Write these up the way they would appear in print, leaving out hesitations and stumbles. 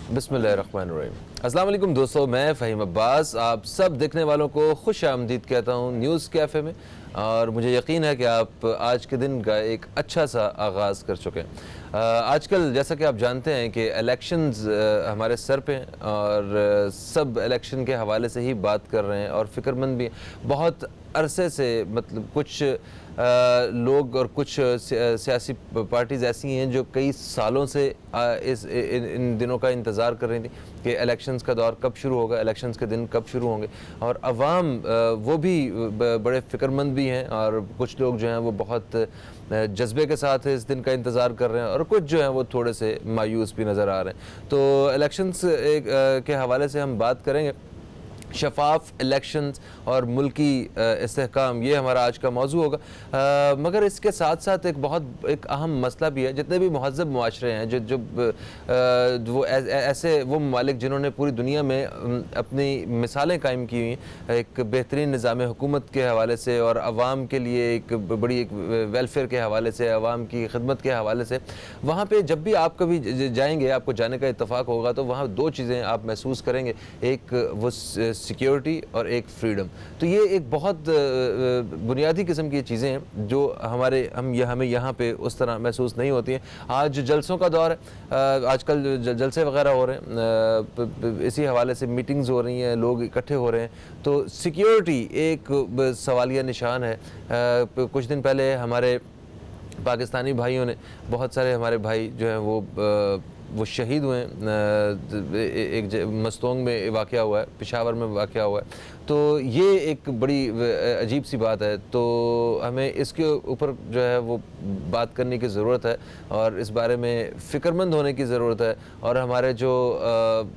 बिस्मिल्लाहिर्रहमानिर्रहीम। अस्सलाम वालेकुम दोस्तों, मैं फ़हीम अब्बास आप सब देखने वालों को खुश आमदीद कहता हूँ न्यूज़ कैफ़े में। और मुझे यकीन है कि आप आज के दिन का एक अच्छा सा आगाज़ कर चुके हैं। आजकल जैसा कि आप जानते हैं कि इलेक्शंस हमारे सर पे हैं और सब इलेक्शन के हवाले से ही बात कर रहे हैं और फ़िक्रमंद भी हैं। बहुत अरसे से मतलब कुछ लोग और कुछ सियासी पार्टीज़ ऐसी हैं जो कई सालों से इन दिनों का इंतज़ार कर रही थी कि इलेक्शंस का दौर कब शुरू होगा, इलेक्शंस के दिन कब शुरू होंगे। और अवाम वो भी बड़े फ़िक्रमंद भी हैं और कुछ लोग जो हैं वो बहुत जज्बे के साथ इस दिन का इंतज़ार कर रहे हैं और कुछ जो हैं वो थोड़े से मायूस भी नज़र आ रहे हैं। तो इलेक्शंस के हवाले से हम बात करेंगे। शफाफ इलेक्शंस और मुल्की इस्तेहकाम, ये हमारा आज का मौजू होगा। मगर इसके साथ साथ एक अहम मसला भी है। जितने भी महज़ब मुआशरे हैं, जो वो ऐसे वो ममालिक जिन्होंने पूरी दुनिया में अपनी मिसालें कायम की हुई हैं एक बेहतरीन निज़ाम हुकूमत के हवाले से और आवाम के लिए एक बड़ी एक वेलफेयर के हवाले से, आवाम की खिदमत के हवाले से, वहाँ पर जब भी आप कभी जाएँगे, आपको जाने का इत्तफ़ाक़ होगा तो वहाँ दो चीज़ें आप महसूस करेंगे। एक वो सिक्योरिटी और एक फ्रीडम। तो ये एक बहुत बुनियादी किस्म की चीज़ें हैं जो हमें यहाँ पे उस तरह महसूस नहीं होती हैं। आज जलसों का दौर है, आजकल जलसे वगैरह हो रहे हैं, इसी हवाले से मीटिंग्स हो रही हैं, लोग इकट्ठे हो रहे हैं। तो सिक्योरिटी एक सवालिया निशान है। कुछ दिन पहले हमारे पाकिस्तानी भाइयों ने, बहुत सारे हमारे भाई जो हैं वो शहीद हुए हैं। एक मस्तोंग में वाक़या हुआ है, पेशावर में वाक़या हुआ है। तो ये एक बड़ी अजीब सी बात है। तो हमें इसके ऊपर जो है वो बात करने की ज़रूरत है और इस बारे में फ़िक्रमंद होने की ज़रूरत है। और हमारे जो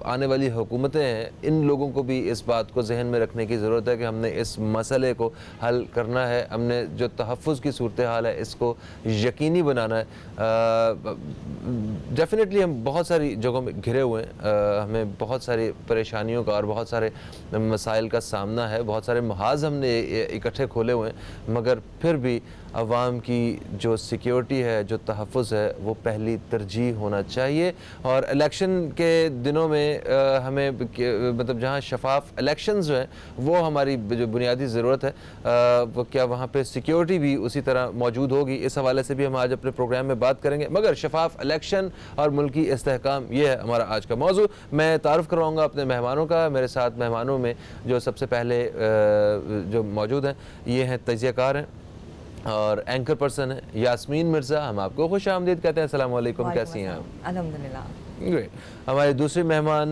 आने वाली हुकूमतें हैं, इन लोगों को भी इस बात को जहन में रखने की ज़रूरत है कि हमने इस मसले को हल करना है। हमने जो तहफ़्फ़ुज़ की सूरत हाल है इसको यकीनी बनाना है। डेफ़िनेटली हम बहुत सारी जगहों में घिरे हुए हैं, हमें बहुत सारी परेशानियों का और बहुत सारे मसाइल का सामना है, बहुत सारे महाज हमने इकट्ठे खोले हुए हैं। मगर फिर भी अवाम की जो सिक्योरिटी है, जो तहफ़्फ़ुज़ है, वो पहली तरजीह होना चाहिए। और इलेक्शन के दिनों में हमें मतलब जहाँ शफाफ इलेक्शंस जो हैं वो हमारी जो बुनियादी ज़रूरत है, वो क्या वहाँ पे सिक्योरिटी भी उसी तरह मौजूद होगी, इस हवाले से भी हम आज अपने प्रोग्राम में बात करेंगे। मगर शफाफ इलेक्शन और मुल्की इस्तेहकाम, ये है हमारा आज का मौजू। मैं तारुफ़ करवाऊँगा अपने मेहमानों का। मेरे साथ मेहमानों में जो सबसे पहले जो मौजूद हैं, ये हैं तजियाकार हैं और एंकर पर्सन है यास्मीन मिर्ज़ा। हम आपको खुश आमदीद कहते हैं। अस्सलाम वालेकुम, कैसी हैं आप? अल्हम्दुलिल्लाह। ग्रेट। हमारे दूसरे मेहमान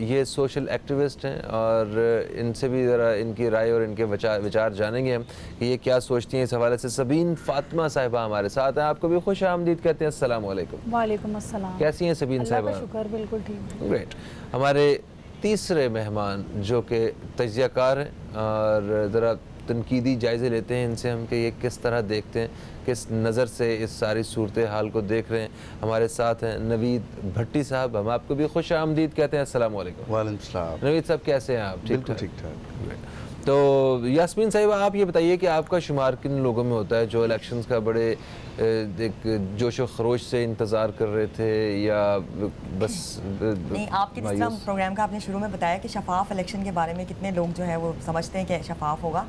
ये सोशल एक्टिविस्ट हैं और इनसे भी ज़रा इनकी राय और इनके विचार जानेंगे हम कि ये क्या सोचती हैं इस हवाले से। सबीन फ़ातिमा साहिबा हमारे साथ हैं, आपको भी खुश आमदीद कहते हैं। अस्सलाम वालेकुम। वालेकुम अस्सलाम। कैसी हैं सबीन साहिबा? शुक्र, बिल्कुल ठीक। ग्रेट। हमारे तीसरे मेहमान जो कि तजियाकार हैं और ज़रा तनकीदी जायज़े लेते हैं इनसे हम कि ये किस तरह देखते हैं, किस नज़र से इस सारी सूरत हाल को देख रहे हैं। हमारे साथ हैं नवीद भट्टी साहब, हम आपको भी खुश आमदीद कहते हैं। अस्सलाम वालेकुम। वालेकुम सलाम। नवीद साहब कैसे हैं आप? बिल्कुल ठीक ठाक। तो यास्मीन साहिबा, आप ये बताइए कि आपका शुमार किन लोगों में होता है जो इलेक्शंस का बड़े एक जोश व खरोश से इंतज़ार कर रहे थे, या बस नहीं? आपके जिस तरह प्रोग्राम का आपने शुरू में बताया कि शफाफ इलेक्शन के बारे में कितने लोग जो है वो समझते हैं कि शफाफ होगा।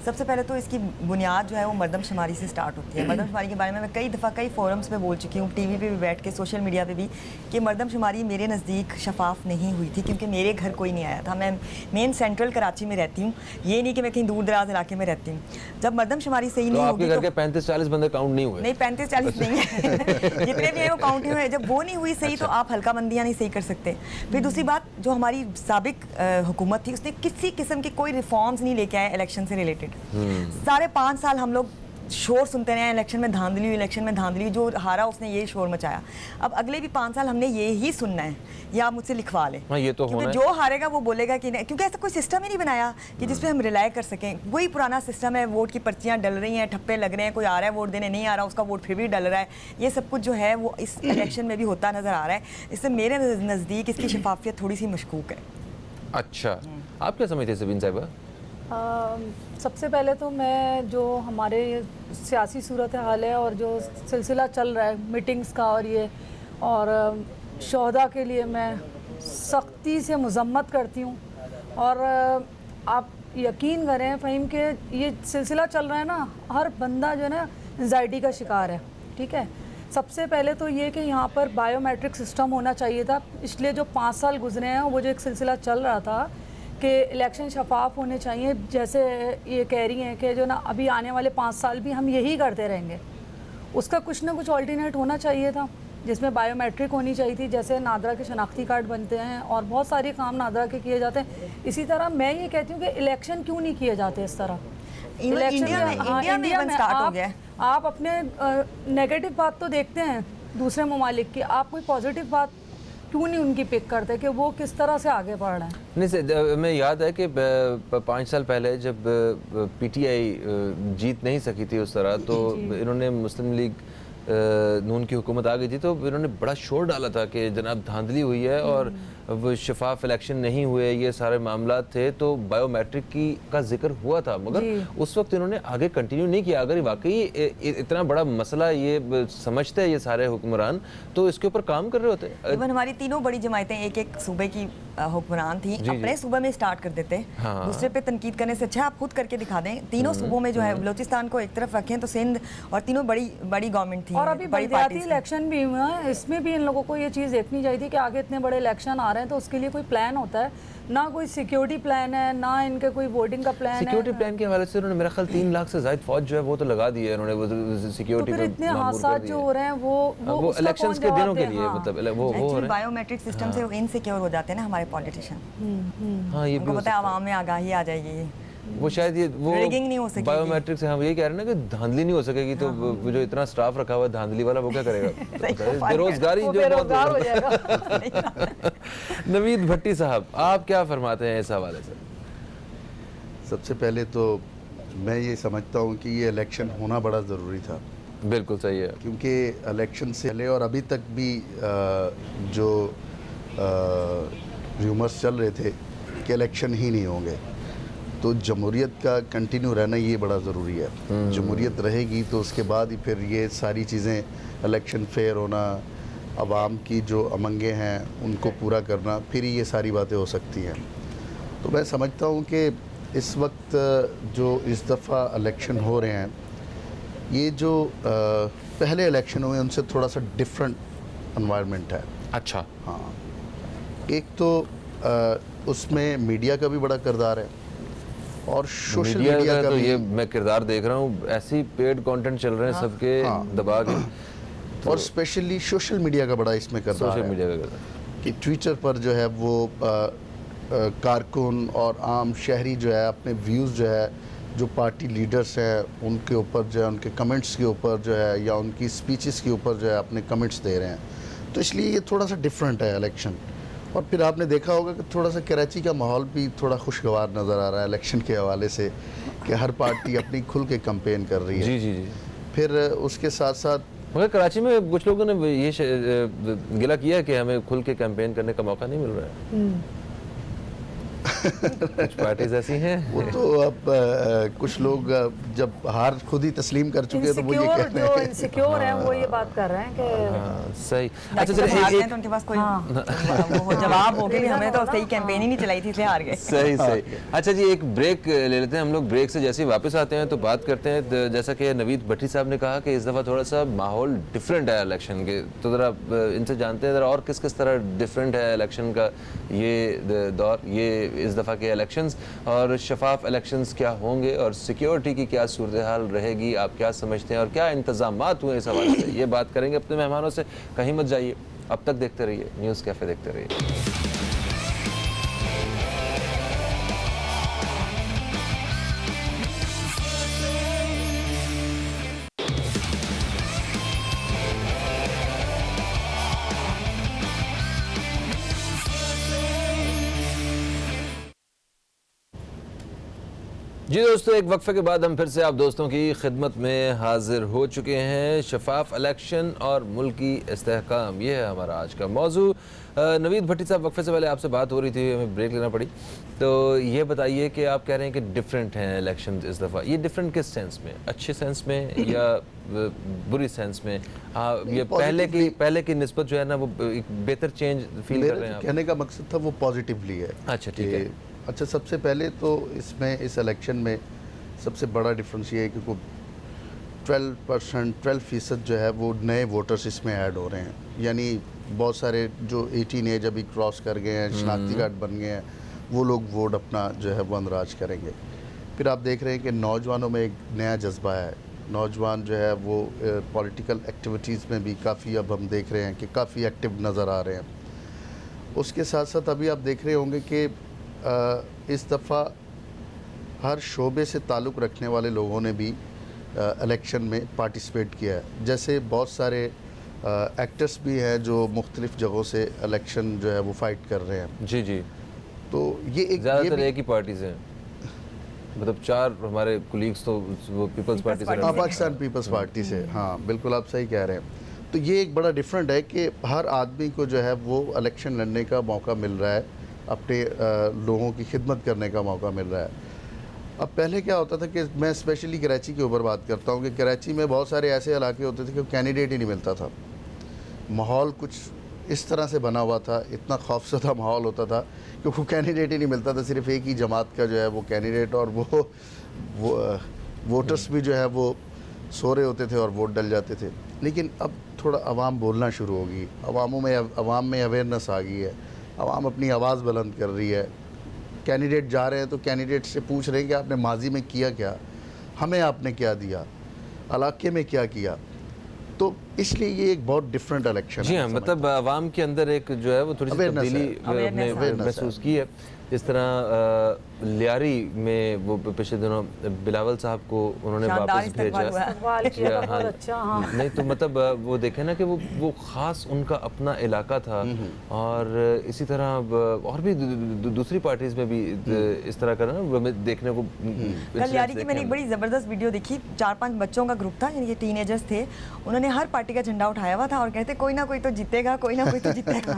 सबसे पहले तो इसकी बुनियाद जो है वो मरदमशुमारी से स्टार्ट होती है। मरदमशुमारी के बारे में मैं कई दफ़ा कई फोरम्स पे बोल चुकी हूँ, टीवी पे भी बैठ के, सोशल मीडिया पे भी, कि मरदमशुमारी मेरे नज़दीक शफाफ नहीं हुई थी क्योंकि मेरे घर कोई नहीं आया था। मैं मेन सेंट्रल कराची में रहती हूँ, ये नहीं कि मैं कहीं दूर दराज इलाके में रहती हूँ। जब मरदमशुमारी सही नहीं होगी, आपके घर के 35-40 बंदे काउंट नहीं हुए? नहीं, 35-40 नहीं है जितने भी हैं वो काउंट नहीं हुए। जब वो नहीं हुई सही तो आप हल्का बंदियाँ नहीं सही कर सकते। फिर दूसरी बात, जो हमारी साबिक हुकूमत थी उसने किसी किस्म की कोई रिफॉर्म्स नहीं लेके आए इलेक्शन से रिलेटेड। सारे 5 साल हम लोग शोर सुनते रहे, इलेक्शन में धांधली हुई, इलेक्शन में धांधली हुई, जो हारा उसने ये शोर मचाया। अब अगले भी 5 साल हमने ये ही सुनना है, या आप मुझसे लिखवा लें। हाँ, ये तो क्योंकि जो हारेगा वो बोलेगा कि नहीं, क्योंकि ऐसा कोई सिस्टम ही नहीं बनाया कि जिस पे हम रिलाई कर सकें। वही पुराना सिस्टम है, वोट की पर्चियाँ डल रही हैं, ठप्पे लग रहे हैं, कोई आ रहा है वोट देने, नहीं आ रहा उसका वोट फिर भी डल रहा है। ये सब कुछ जो है वो इस इलेक्शन में भी होता नज़र आ रहा है। इससे मेरे नज़दीक इसकी शफाफियत थोड़ी सी मशकूक है। अच्छा, आप क्या समझते हैं सबीन साहिबा? सबसे पहले तो मैं जो हमारे सियासी सूरत हाल है और जो सिलसिला चल रहा है मीटिंग्स का और ये और शोहदा के लिए मैं सख्ती से मजम्मत करती हूँ। और आप यकीन करें फ़हीम के ये सिलसिला चल रहा है ना, हर बंदा जो है ना एंजाइटी का शिकार है। ठीक है, सबसे पहले तो ये कि यहाँ पर बायोमेट्रिक सिस्टम होना चाहिए था। पिछले जो 5 साल गुजरे हैं वो जो एक सिलसिला चल रहा था कि इलेक्शन शफाफ होने चाहिए, जैसे ये कह रही हैं कि जो ना अभी आने वाले 5 साल भी हम यही करते रहेंगे, उसका कुछ ना कुछ ऑल्टरनेट होना चाहिए था जिसमें बायोमेट्रिक होनी चाहिए थी। जैसे नादरा के शनाख्ती कार्ड बनते हैं और बहुत सारे काम नादरा के किए जाते हैं। इसी तरह मैं ये कहती हूँ कि इलेक्शन क्यों नहीं किए जाते इस तरह। इंडिया में स्टार्ट हो गया है। आप अपने नेगेटिव बात तो देखते हैं दूसरे ममालिक की, आप कोई पॉजिटिव बात क्यों नहीं उनकी पिक करते कि वो किस तरह से आगे बढ़ रहे हैं। नहीं, मैं याद है कि 5 साल पहले जब पीटीआई जीत नहीं सकी थी उस तरह, तो इन्होंने मुस्लिम लीग नून की हुकूमत आ गई थी, तो इन्होंने बड़ा शोर डाला था कि जनाब धांधली हुई है और वो शफाफ इलेक्शन नहीं हुए, ये सारे मामला थे। तो बायोमेट्रिक का जिक्र हुआ था, मगर उस वक्त इन्होंने आगे कंटिन्यू नहीं किया। अगर वाकई इतना बड़ा मसला ये समझते हैं ये सारे हुक्मरान, तो इसके ऊपर काम कर रहे होते। इवन हमारी तीनों बड़ी जमायतें एक सूबे की हुक्मरान थी, अपने सूबे में स्टार्ट कर देते। हाँ। दूसरे पे तनकीद करने से अच्छा आप खुद करके दिखा दें। तीनों सूबों में जो है, बलूचिस्तान को एक तरफ रखें तो सिंध, और तीनों बड़ी गवर्नमेंट थी और अभी बलदियाती इलेक्शन भी हुआ है, इसमें भी इन लोगों को ये चीज़ देखनी चाहिए थी कि आगे इतने बड़े इलेक्शन आ रहे हैं तो उसके लिए कोई प्लान होता है ना, कोई सिक्योरिटी प्लान है ना इनके कोई वोटिंग का प्लान है। सिक्योरिटी प्लान के हवाले से उन्होंने मेरा ख्याल 3 लाख से ज़ायद फौज जो है वो तो लगा दी है उन्होंने, वो सिक्योरिटी पे इतने हादसा जो हो रहे हैं वो इलेक्शंस के दिनों के लिए, मतलब वो हो रहे हैं। बायोमेट्रिक सिस्टम से इनसिक्योर हो जाते हैं ना हमारे पॉलिटिशियन। हाँ, ये भी उनको पता है आवाम में आगाही आ जाएगी, वो शायद ये वो रिगिंग नहीं हो सकेगी। बायोमेट्रिक से हम यही कह रहे हैं ना कि धांधली नहीं हो सकेगी, तो वो जो इतना स्टाफ रखा हुआ है धांधली वाला, वो क्या करेगा? बेरोजगारी जो बेरोजगार हो जाएगा। नवीद भट्टी साहब, आप क्या फरमाते हैं इस हवाले से? सबसे पहले तो मैं ये समझता हूँ कि ये इलेक्शन होना बड़ा ज़रूरी था। बिल्कुल सही है, क्योंकि इलेक्शन से पहले और अभी तक भी जो र्यूमर्स चल रहे थे कि इलेक्शन ही नहीं होंगे, तो जमहूरियत का कंटिन्यू रहना ये बड़ा ज़रूरी है। जमहूरियत रहेगी तो उसके बाद ही फिर ये सारी चीज़ें, इलेक्शन फेयर होना, आवाम की जो अमंगे हैं उनको पूरा करना, फिर ये सारी बातें हो सकती हैं। तो मैं समझता हूँ कि इस वक्त जो इस दफ़ा इलेक्शन हो रहे हैं, ये जो पहले इलेक्शन हुए उनसे थोड़ा सा डिफरेंट एनवायरनमेंट है। अच्छा, हाँ, एक तो उसमें मीडिया का भी बड़ा किरदार है और सोशल मीडिया का तो भी। ये मैं किरदार देख रहा हूँ, ऐसी पेड कंटेंट चल रहे हैं सबके दबा के, और स्पेशली सोशल मीडिया का बड़ा इसमें किरदार सोशल है मीडिया का किरदार। कि ट्विटर पर जो है वो कारकुन और आम शहरी जो है अपने व्यूज़ जो है, जो पार्टी लीडर्स हैं उनके ऊपर जो है, उनके कमेंट्स के ऊपर जो है, या उनकी स्पीचेस के ऊपर जो है अपने कमेंट्स दे रहे हैं। तो इसलिए ये थोड़ा सा डिफरेंट है इलेक्शन। और फिर आपने देखा होगा कि थोड़ा सा कराची का माहौल भी थोड़ा खुशगवार नज़र आ रहा है इलेक्शन के हवाले से, कि हर पार्टी अपनी खुल के कैंपेन कर रही है। जी जी जी। फिर उसके साथ साथ मगर कराची में कुछ लोगों ने ये गिला किया कि हमें खुल के कैंपेन करने का मौका नहीं मिल रहा है। कुछ पार्टीज ऐसी हैं, वो तो अब कुछ लोग जब हार खुद ही तस्लीम कर चुके हैं तो वो ये कह रहे हैं, इनसिक्योर हैं, वो ये बात कर रहे हैं कि सही। अच्छा चलिए, तो उनके पास कोई वो जवाब हो गया भी हमें तो सही कैंपेन ही नहीं चलाई थी इसलिए हार गए। सही सही। अच्छा जी, एक ब्रेक ले लेते हैं हम लोग। ब्रेक से जैसे ही वापस आते हैं तो बात करते हैं, जैसा कि नवीद भट्टी साहब ने कहा कि इस दफ़ा थोड़ा सा माहौल डिफरेंट है इलेक्शन के, तो ज़रा इनसे जानते हैं ज़रा और किस किस तरह डिफरेंट है इलेक्शन का ये दौर, ये इस दफ़ा के इलेक्शंस, और शफाफ इलेक्शंस क्या होंगे और सिक्योरिटी की क्या सूरत हाल रहेगी, आप क्या समझते हैं और क्या इंतज़ामात हुए इस हवाले से, ये बात करेंगे अपने मेहमानों से। कहीं मत जाइए, अब तक देखते रहिए न्यूज़ कैफ़े, देखते रहिए। जी दोस्तों, एक वक्फे के बाद हम फिर से आप दोस्तों की खिदमत में हाजिर हो चुके हैं। शफाफ इलेक्शन और मुल्की इस्तेहकाम, ये है हमारा आज का मौजू। नवीद भट्टी साहब, वक्फे से पहले आपसे बात हो रही थी, हमें ब्रेक लेना पड़ी, तो ये बताइए कि आप कह रहे हैं कि डिफरेंट हैं इलेक्शन इस दफ़ा। ये डिफरेंट किस सेंस में, अच्छे सेंस में या बुरी सेंस में? ये पहले की निस्बत जो है ना, वो एक बेहतर चेंज फील कर रहे हैं आप? कहने का मकसद था वो पॉजिटिवली है। अच्छा, ठीक है। अच्छा, सबसे पहले तो इसमें इस इलेक्शन में सबसे बड़ा डिफरेंस ये है कि 12% जो है वो नए वोटर्स इसमें ऐड हो रहे हैं। यानी बहुत सारे जो 18 एज अभी क्रॉस कर गए हैं, शनाख्ती कार्ड बन गए हैं, वो लोग वोट अपना जो है वो अंदराज करेंगे। फिर आप देख रहे हैं कि नौजवानों में एक नया जज्बा है। नौजवान जो है वो पॉलिटिकल एक्टिविटीज़ में भी काफ़ी, अब हम देख रहे हैं कि काफ़ी एक्टिव नज़र आ रहे हैं। उसके साथ साथ अभी आप देख रहे होंगे कि इस दफ़ा हर शोबे से ताल्लुक़ रखने वाले लोगों ने भी इलेक्शन में पार्टिसिपेट किया है। जैसे बहुत सारे एक्टर्स भी हैं जो मुख्तलिफ़ जगहों से इलेक्शन जो है वो फ़ाइट कर रहे हैं। जी जी। तो ये एक ज़्यादातर एक ही पार्टी से, मतलब 4 हमारे कुलीग्स तो वो पीपल्स पार्टी से, पाकिस्तान पीपल्स पार्टी से। हाँ, बिल्कुल आप सही कह रहे हैं। तो ये एक बड़ा डिफरेंट है कि हर आदमी को जो है वो इलेक्शन लड़ने का मौका मिल रहा है, अपने लोगों की खिदमत करने का मौका मिल रहा है। अब पहले क्या होता था कि मैं स्पेशली कराची के ऊपर बात करता हूँ कि कराची में बहुत सारे ऐसे इलाके होते थे कि कैंडिडेट ही नहीं मिलता था। माहौल कुछ इस तरह से बना हुआ था, इतना खौफजदा माहौल होता था कि वो कैंडिडेट ही नहीं मिलता था। सिर्फ एक ही जमात का जो है वो कैंडिडेट, और वो वोटर्स भी जो है वो सो रहे होते थे और वोट डल जाते थे। लेकिन अब थोड़ा आवाम बोलना शुरू होगी, आवाम में अवेयरनेस आ गई है, आवाम अपनी आवाज़ बुलंद कर रही है। कैंडिडेट जा रहे हैं तो कैंडिडेट से पूछ रहे हैं कि आपने माजी में किया क्या, हमें आपने क्या दिया, इलाके में क्या किया। तो इसलिए ये एक बहुत डिफरेंट इलेक्शन है। जी हाँ, मतलब आवाम के अंदर एक जो है वो थोड़ी सी तब्दीली आपने महसूस की है। जिस तरह लियारी में वो पिछले दिनों बिलावल साहब को उन्होंने वापस भेजा। हाँ। नहीं तो मतलब वो देखे ना कि वो ख़ास उनका अपना इलाका था, और इसी तरह और भी दूसरी पार्टीज़ में भी इस तरह का ना देखने को। कल लियारी की मैंने एक बड़ी ज़बरदस्त वीडियो देखी। 4-5 बच्चों का ग्रुप था, यानी कि टीनेजर्स थे। उन्होंने हर पार्टी का झंडा उठाया हुआ था और कहते कोई ना कोई तो जीतेगा, कोई ना कोई तो जीतेगा।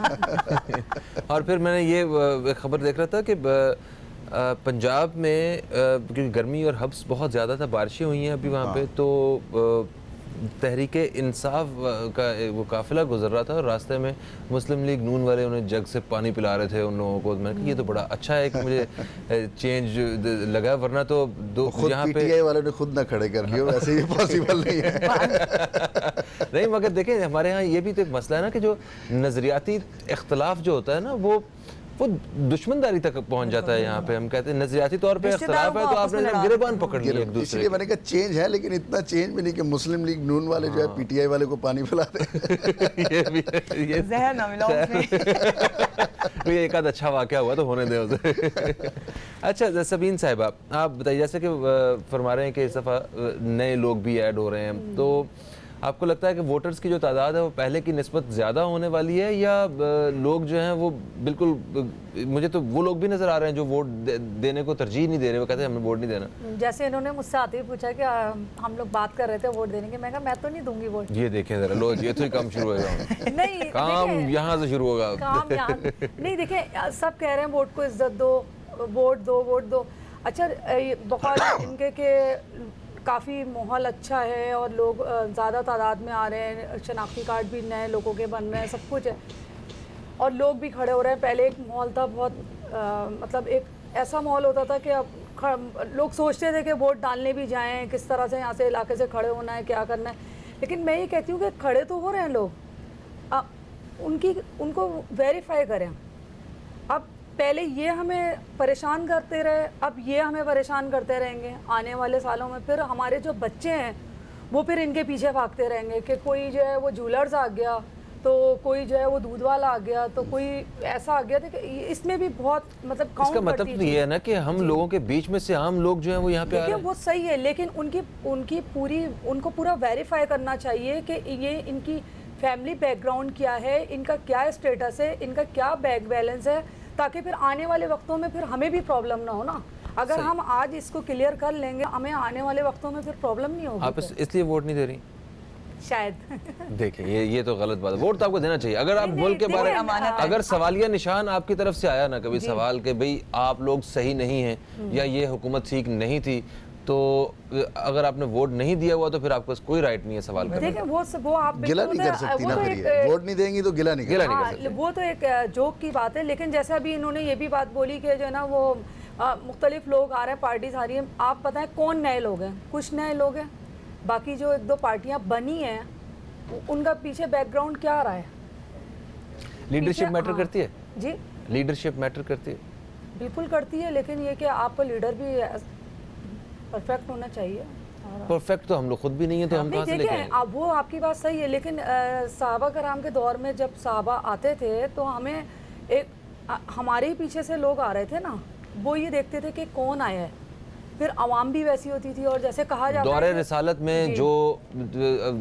और फिर मैंने ये खबर देख रहा था कि पंजाब में क्योंकि गर्मी और हब्स बहुत ज़्यादा था, बारिशें हुई हैं अभी वहाँ पे, तो तहरीके इंसाफ का वो काफ़िला गुजर रहा था और रास्ते में मुस्लिम लीग नून वाले उन्हें जग से पानी पिला रहे थे उन लोगों को। मैंने कहा ये तो बड़ा अच्छा है कि मुझे चेंज लगा, वरना तो यहाँ पे पीटीआई वालों ने खुद ना खड़े कर लियो, वैसे ये पॉसिबल नहीं है। नहीं, मगर देखें हमारे यहाँ ये भी तो एक मसला है ना कि जो नज़रियाती इख्तलाफ जो होता है ना वो दुश्मनदारी तक पहुंच जाता है। यहाँ पे हम कहते हैं नजरियाती तौर पे इख्तिलाफ है तो आपने गिरेबान पकड़ लिया एक दूसरे। इसलिए मैंने कहा चेंज है, लेकिन इतना चेंज भी नहीं कि मुस्लिम लीग नून वाले जो है पीटीआई वाले को पानी पिला दे। ये जहर ना मिला उसमें। ये एक आध अच्छा वाकया हुआ तो होने दे उसे। अच्छा सबीन साहिबा, आप बताइए, जैसे कि फरमा रहे हैं कि इस दफ़ा नए लोग भी ऐड हो रहे हैं, तो आपको लगता है कि वोटर्स की जो तादाद है वो पहले की निस्बत ज़्यादा होने वाली है, या लोग जो हैं वो बिल्कुल, मुझे तो वो लोग भी नज़र आ रहे हैं जो वोट देने को तरजीह नहीं दे रहे, वो कहते हैं हमें वोट नहीं देना। जैसे इन्होंने मुझसे आते ही पूछा कि हम लोग बात कर रहे थे वोट देने की, मैं कहा मैं तो नहीं दूंगी वोट। ये देखें ज़रा, लो ये तो ही काम शुरू होगा। नहीं, काम यहाँ से शुरू होगा। काम यहाँ नहीं, देखें सब कह रहे हैं वोट को इज्जत दो, वोट दो, वोट दो। अच्छा, बहुत इनके के काफ़ी माहौल अच्छा है और लोग ज़्यादा तादाद में आ रहे हैं, शनाख्ती कार्ड भी नए लोगों के बन रहे हैं, सब कुछ है और लोग भी खड़े हो रहे हैं। पहले एक माहौल था बहुत मतलब एक ऐसा माहौल होता था कि अब लोग सोचते थे कि वोट डालने भी जाएं, किस तरह से यहाँ से इलाके से खड़े होना है, क्या करना है। लेकिन मैं ये कहती हूँ कि खड़े तो हो रहे हैं लोग, उनको वेरीफाई करें। अब पहले ये हमें परेशान करते रहे, अब ये हमें परेशान करते रहेंगे आने वाले सालों में। फिर हमारे जो बच्चे हैं वो फिर इनके पीछे भागते रहेंगे कि कोई जो है वो जूलर्स आ गया, तो कोई जो है वो दूध वाला आ गया, तो कोई ऐसा आ गया था कि इसमें भी बहुत मतलब काउंट इसका मतलब तो ये है ना कि हम लोगों के बीच में से आम लोग जो हैं वो यहाँ पे आ रहे हैं। वो सही है, लेकिन उनको पूरा वेरीफाई करना चाहिए कि ये इनकी फैमिली बैकग्राउंड क्या है, इनका क्या स्टेटस है, इनका क्या बैंक बैलेंस है, ताकि फिर आने वाले वक्तों में फिर हमें भी प्रॉब्लम ना हो ना। अगर सही। हम आज इसको क्लियर कर लेंगे, हमें आने वाले वक्तों में फिर प्रॉब्लम नहीं होगी आप इसलिए वोट नहीं दे रही? शायद। देखिए ये तो गलत बात है। वोट तो आपको देना चाहिए। अगर आप नहीं, मुल्क के नहीं, बारे देखिए, में अमानत है। अगर सवालिया निशान आपकी तरफ से आया ना कभी सवाल के भाई आप लोग सही नहीं हैं या ये हुकूमत ठीक नहीं थी, तो अगर आपने वोट नहीं दिया हुआ तो फिर आपके पास कोई राइट नहीं है सवाल करने देखिए वो आप गिला नहीं कर सकती ना, फिर ये वोट नहीं देंगी तो गिला नहीं कर गिला नहीं कर हाँ, सकते। वो तो एक जोक की बात है, लेकिन जैसे अभी इन्होंने ये भी बात बोली कि जो है ना वो मुख्तलिफ लोग आ रहे हैं, पार्टीज आ रही हैं। आप बताएं कौन नए लोग हैं? कुछ नए लोग हैं, बाकी जो एक दो पार्टियां बनी हैं उनका पीछे बैकग्राउंड क्या रहा है? लीडरशिप पीछे- मैटर हाँ। करती है? जी लीडरशिप मैटर करती है? बिल्कुल करती है, लेकिन ये कि आपका लीडर भी परफेक्ट होना चाहिए। परफेक्ट तो हम लोग खुद भी नहीं है, तो हम नहीं कहाँ से देखिए, लेके आएंगे? अब वो आपकी बात सही है, लेकिन सहाबा कराम के दौर में जब सहाबा आते थे तो हमें हमारे ही पीछे से लोग आ रहे थे ना, वो ये देखते थे कि कौन आया है, फिर अवाम भी वैसी होती थी। और जैसे कहा जाता दौरे है कि- रिसालत में जी। जो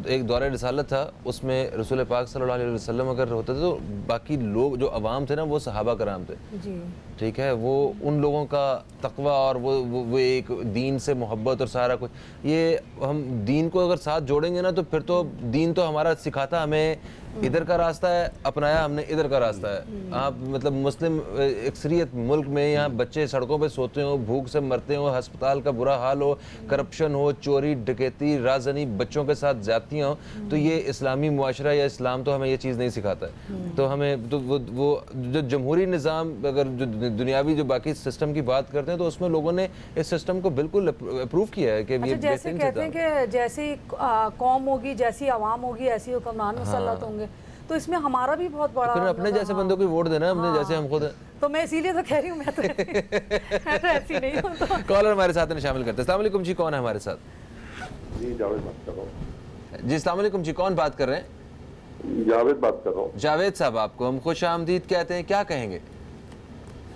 एक दौरे रिसालत था उसमें रसूल पाक सल्लल्लाहु अलैहि वसल्लम अगर होते थे तो बाकी लोग जो अवाम थे ना वो सहाबा कराम थे, जी ठीक है। वो उन लोगों का तकवा और वो एक दीन से मोहब्बत और सारा कुछ, ये हम दीन को अगर साथ जोड़ेंगे ना तो फिर तो दीन तो हमारा सिखाता हमें इधर का रास्ता है, अपनाया हमने इधर का रास्ता है। आप मतलब मुस्लिम अक्सरियत मुल्क में यहाँ बच्चे सड़कों पे सोते हो, भूख से मरते हो, अस्पताल का बुरा हाल हो, करप्शन हो, चोरी डकैती राजनी, बच्चों के साथ ज्यादतियाँ हो, तो ये इस्लामी मुआशरा या इस्लाम तो हमें ये चीज़ नहीं सिखाता है। तो हमें तो वो जो जमहूरी निज़ाम, अगर जो दुनियावी जो बाकी सिस्टम की बात करते हैं तो उसमें लोगों ने इस सिस्टम को बिल्कुल अप्रूव किया है कि अच्छा, ये जैसे बेहतरीन कहते हैं सिस्टम है। कि जैसी कौम होगी, जैसी आवाम होगी, ऐसी हुक्मरान मुसल्लत होंगे, तो इसमें हमारा भी बहुत बड़ा फिर अपने जैसे बंदों को वोट देना, अपने जैसे हम खुद हैं। तो मैं इसीलिए तो कह रही हूँ, मैं तो ऐसी नहीं हूँ तो। कॉलर हमारे साथ में शामिल करते हैं। अस्सलाम वालेकुम जी, कौन है हमारे साथ? जी जावेद बात कर रहा हूँ। जी अस्सलाम वालेकुम जी, कौन बात कर रहे हैं? जावेद बात कर रहा हूँ। जावेद साहब, आपको हम खुश आमदीद कहते हैं, क्या कहेंगे?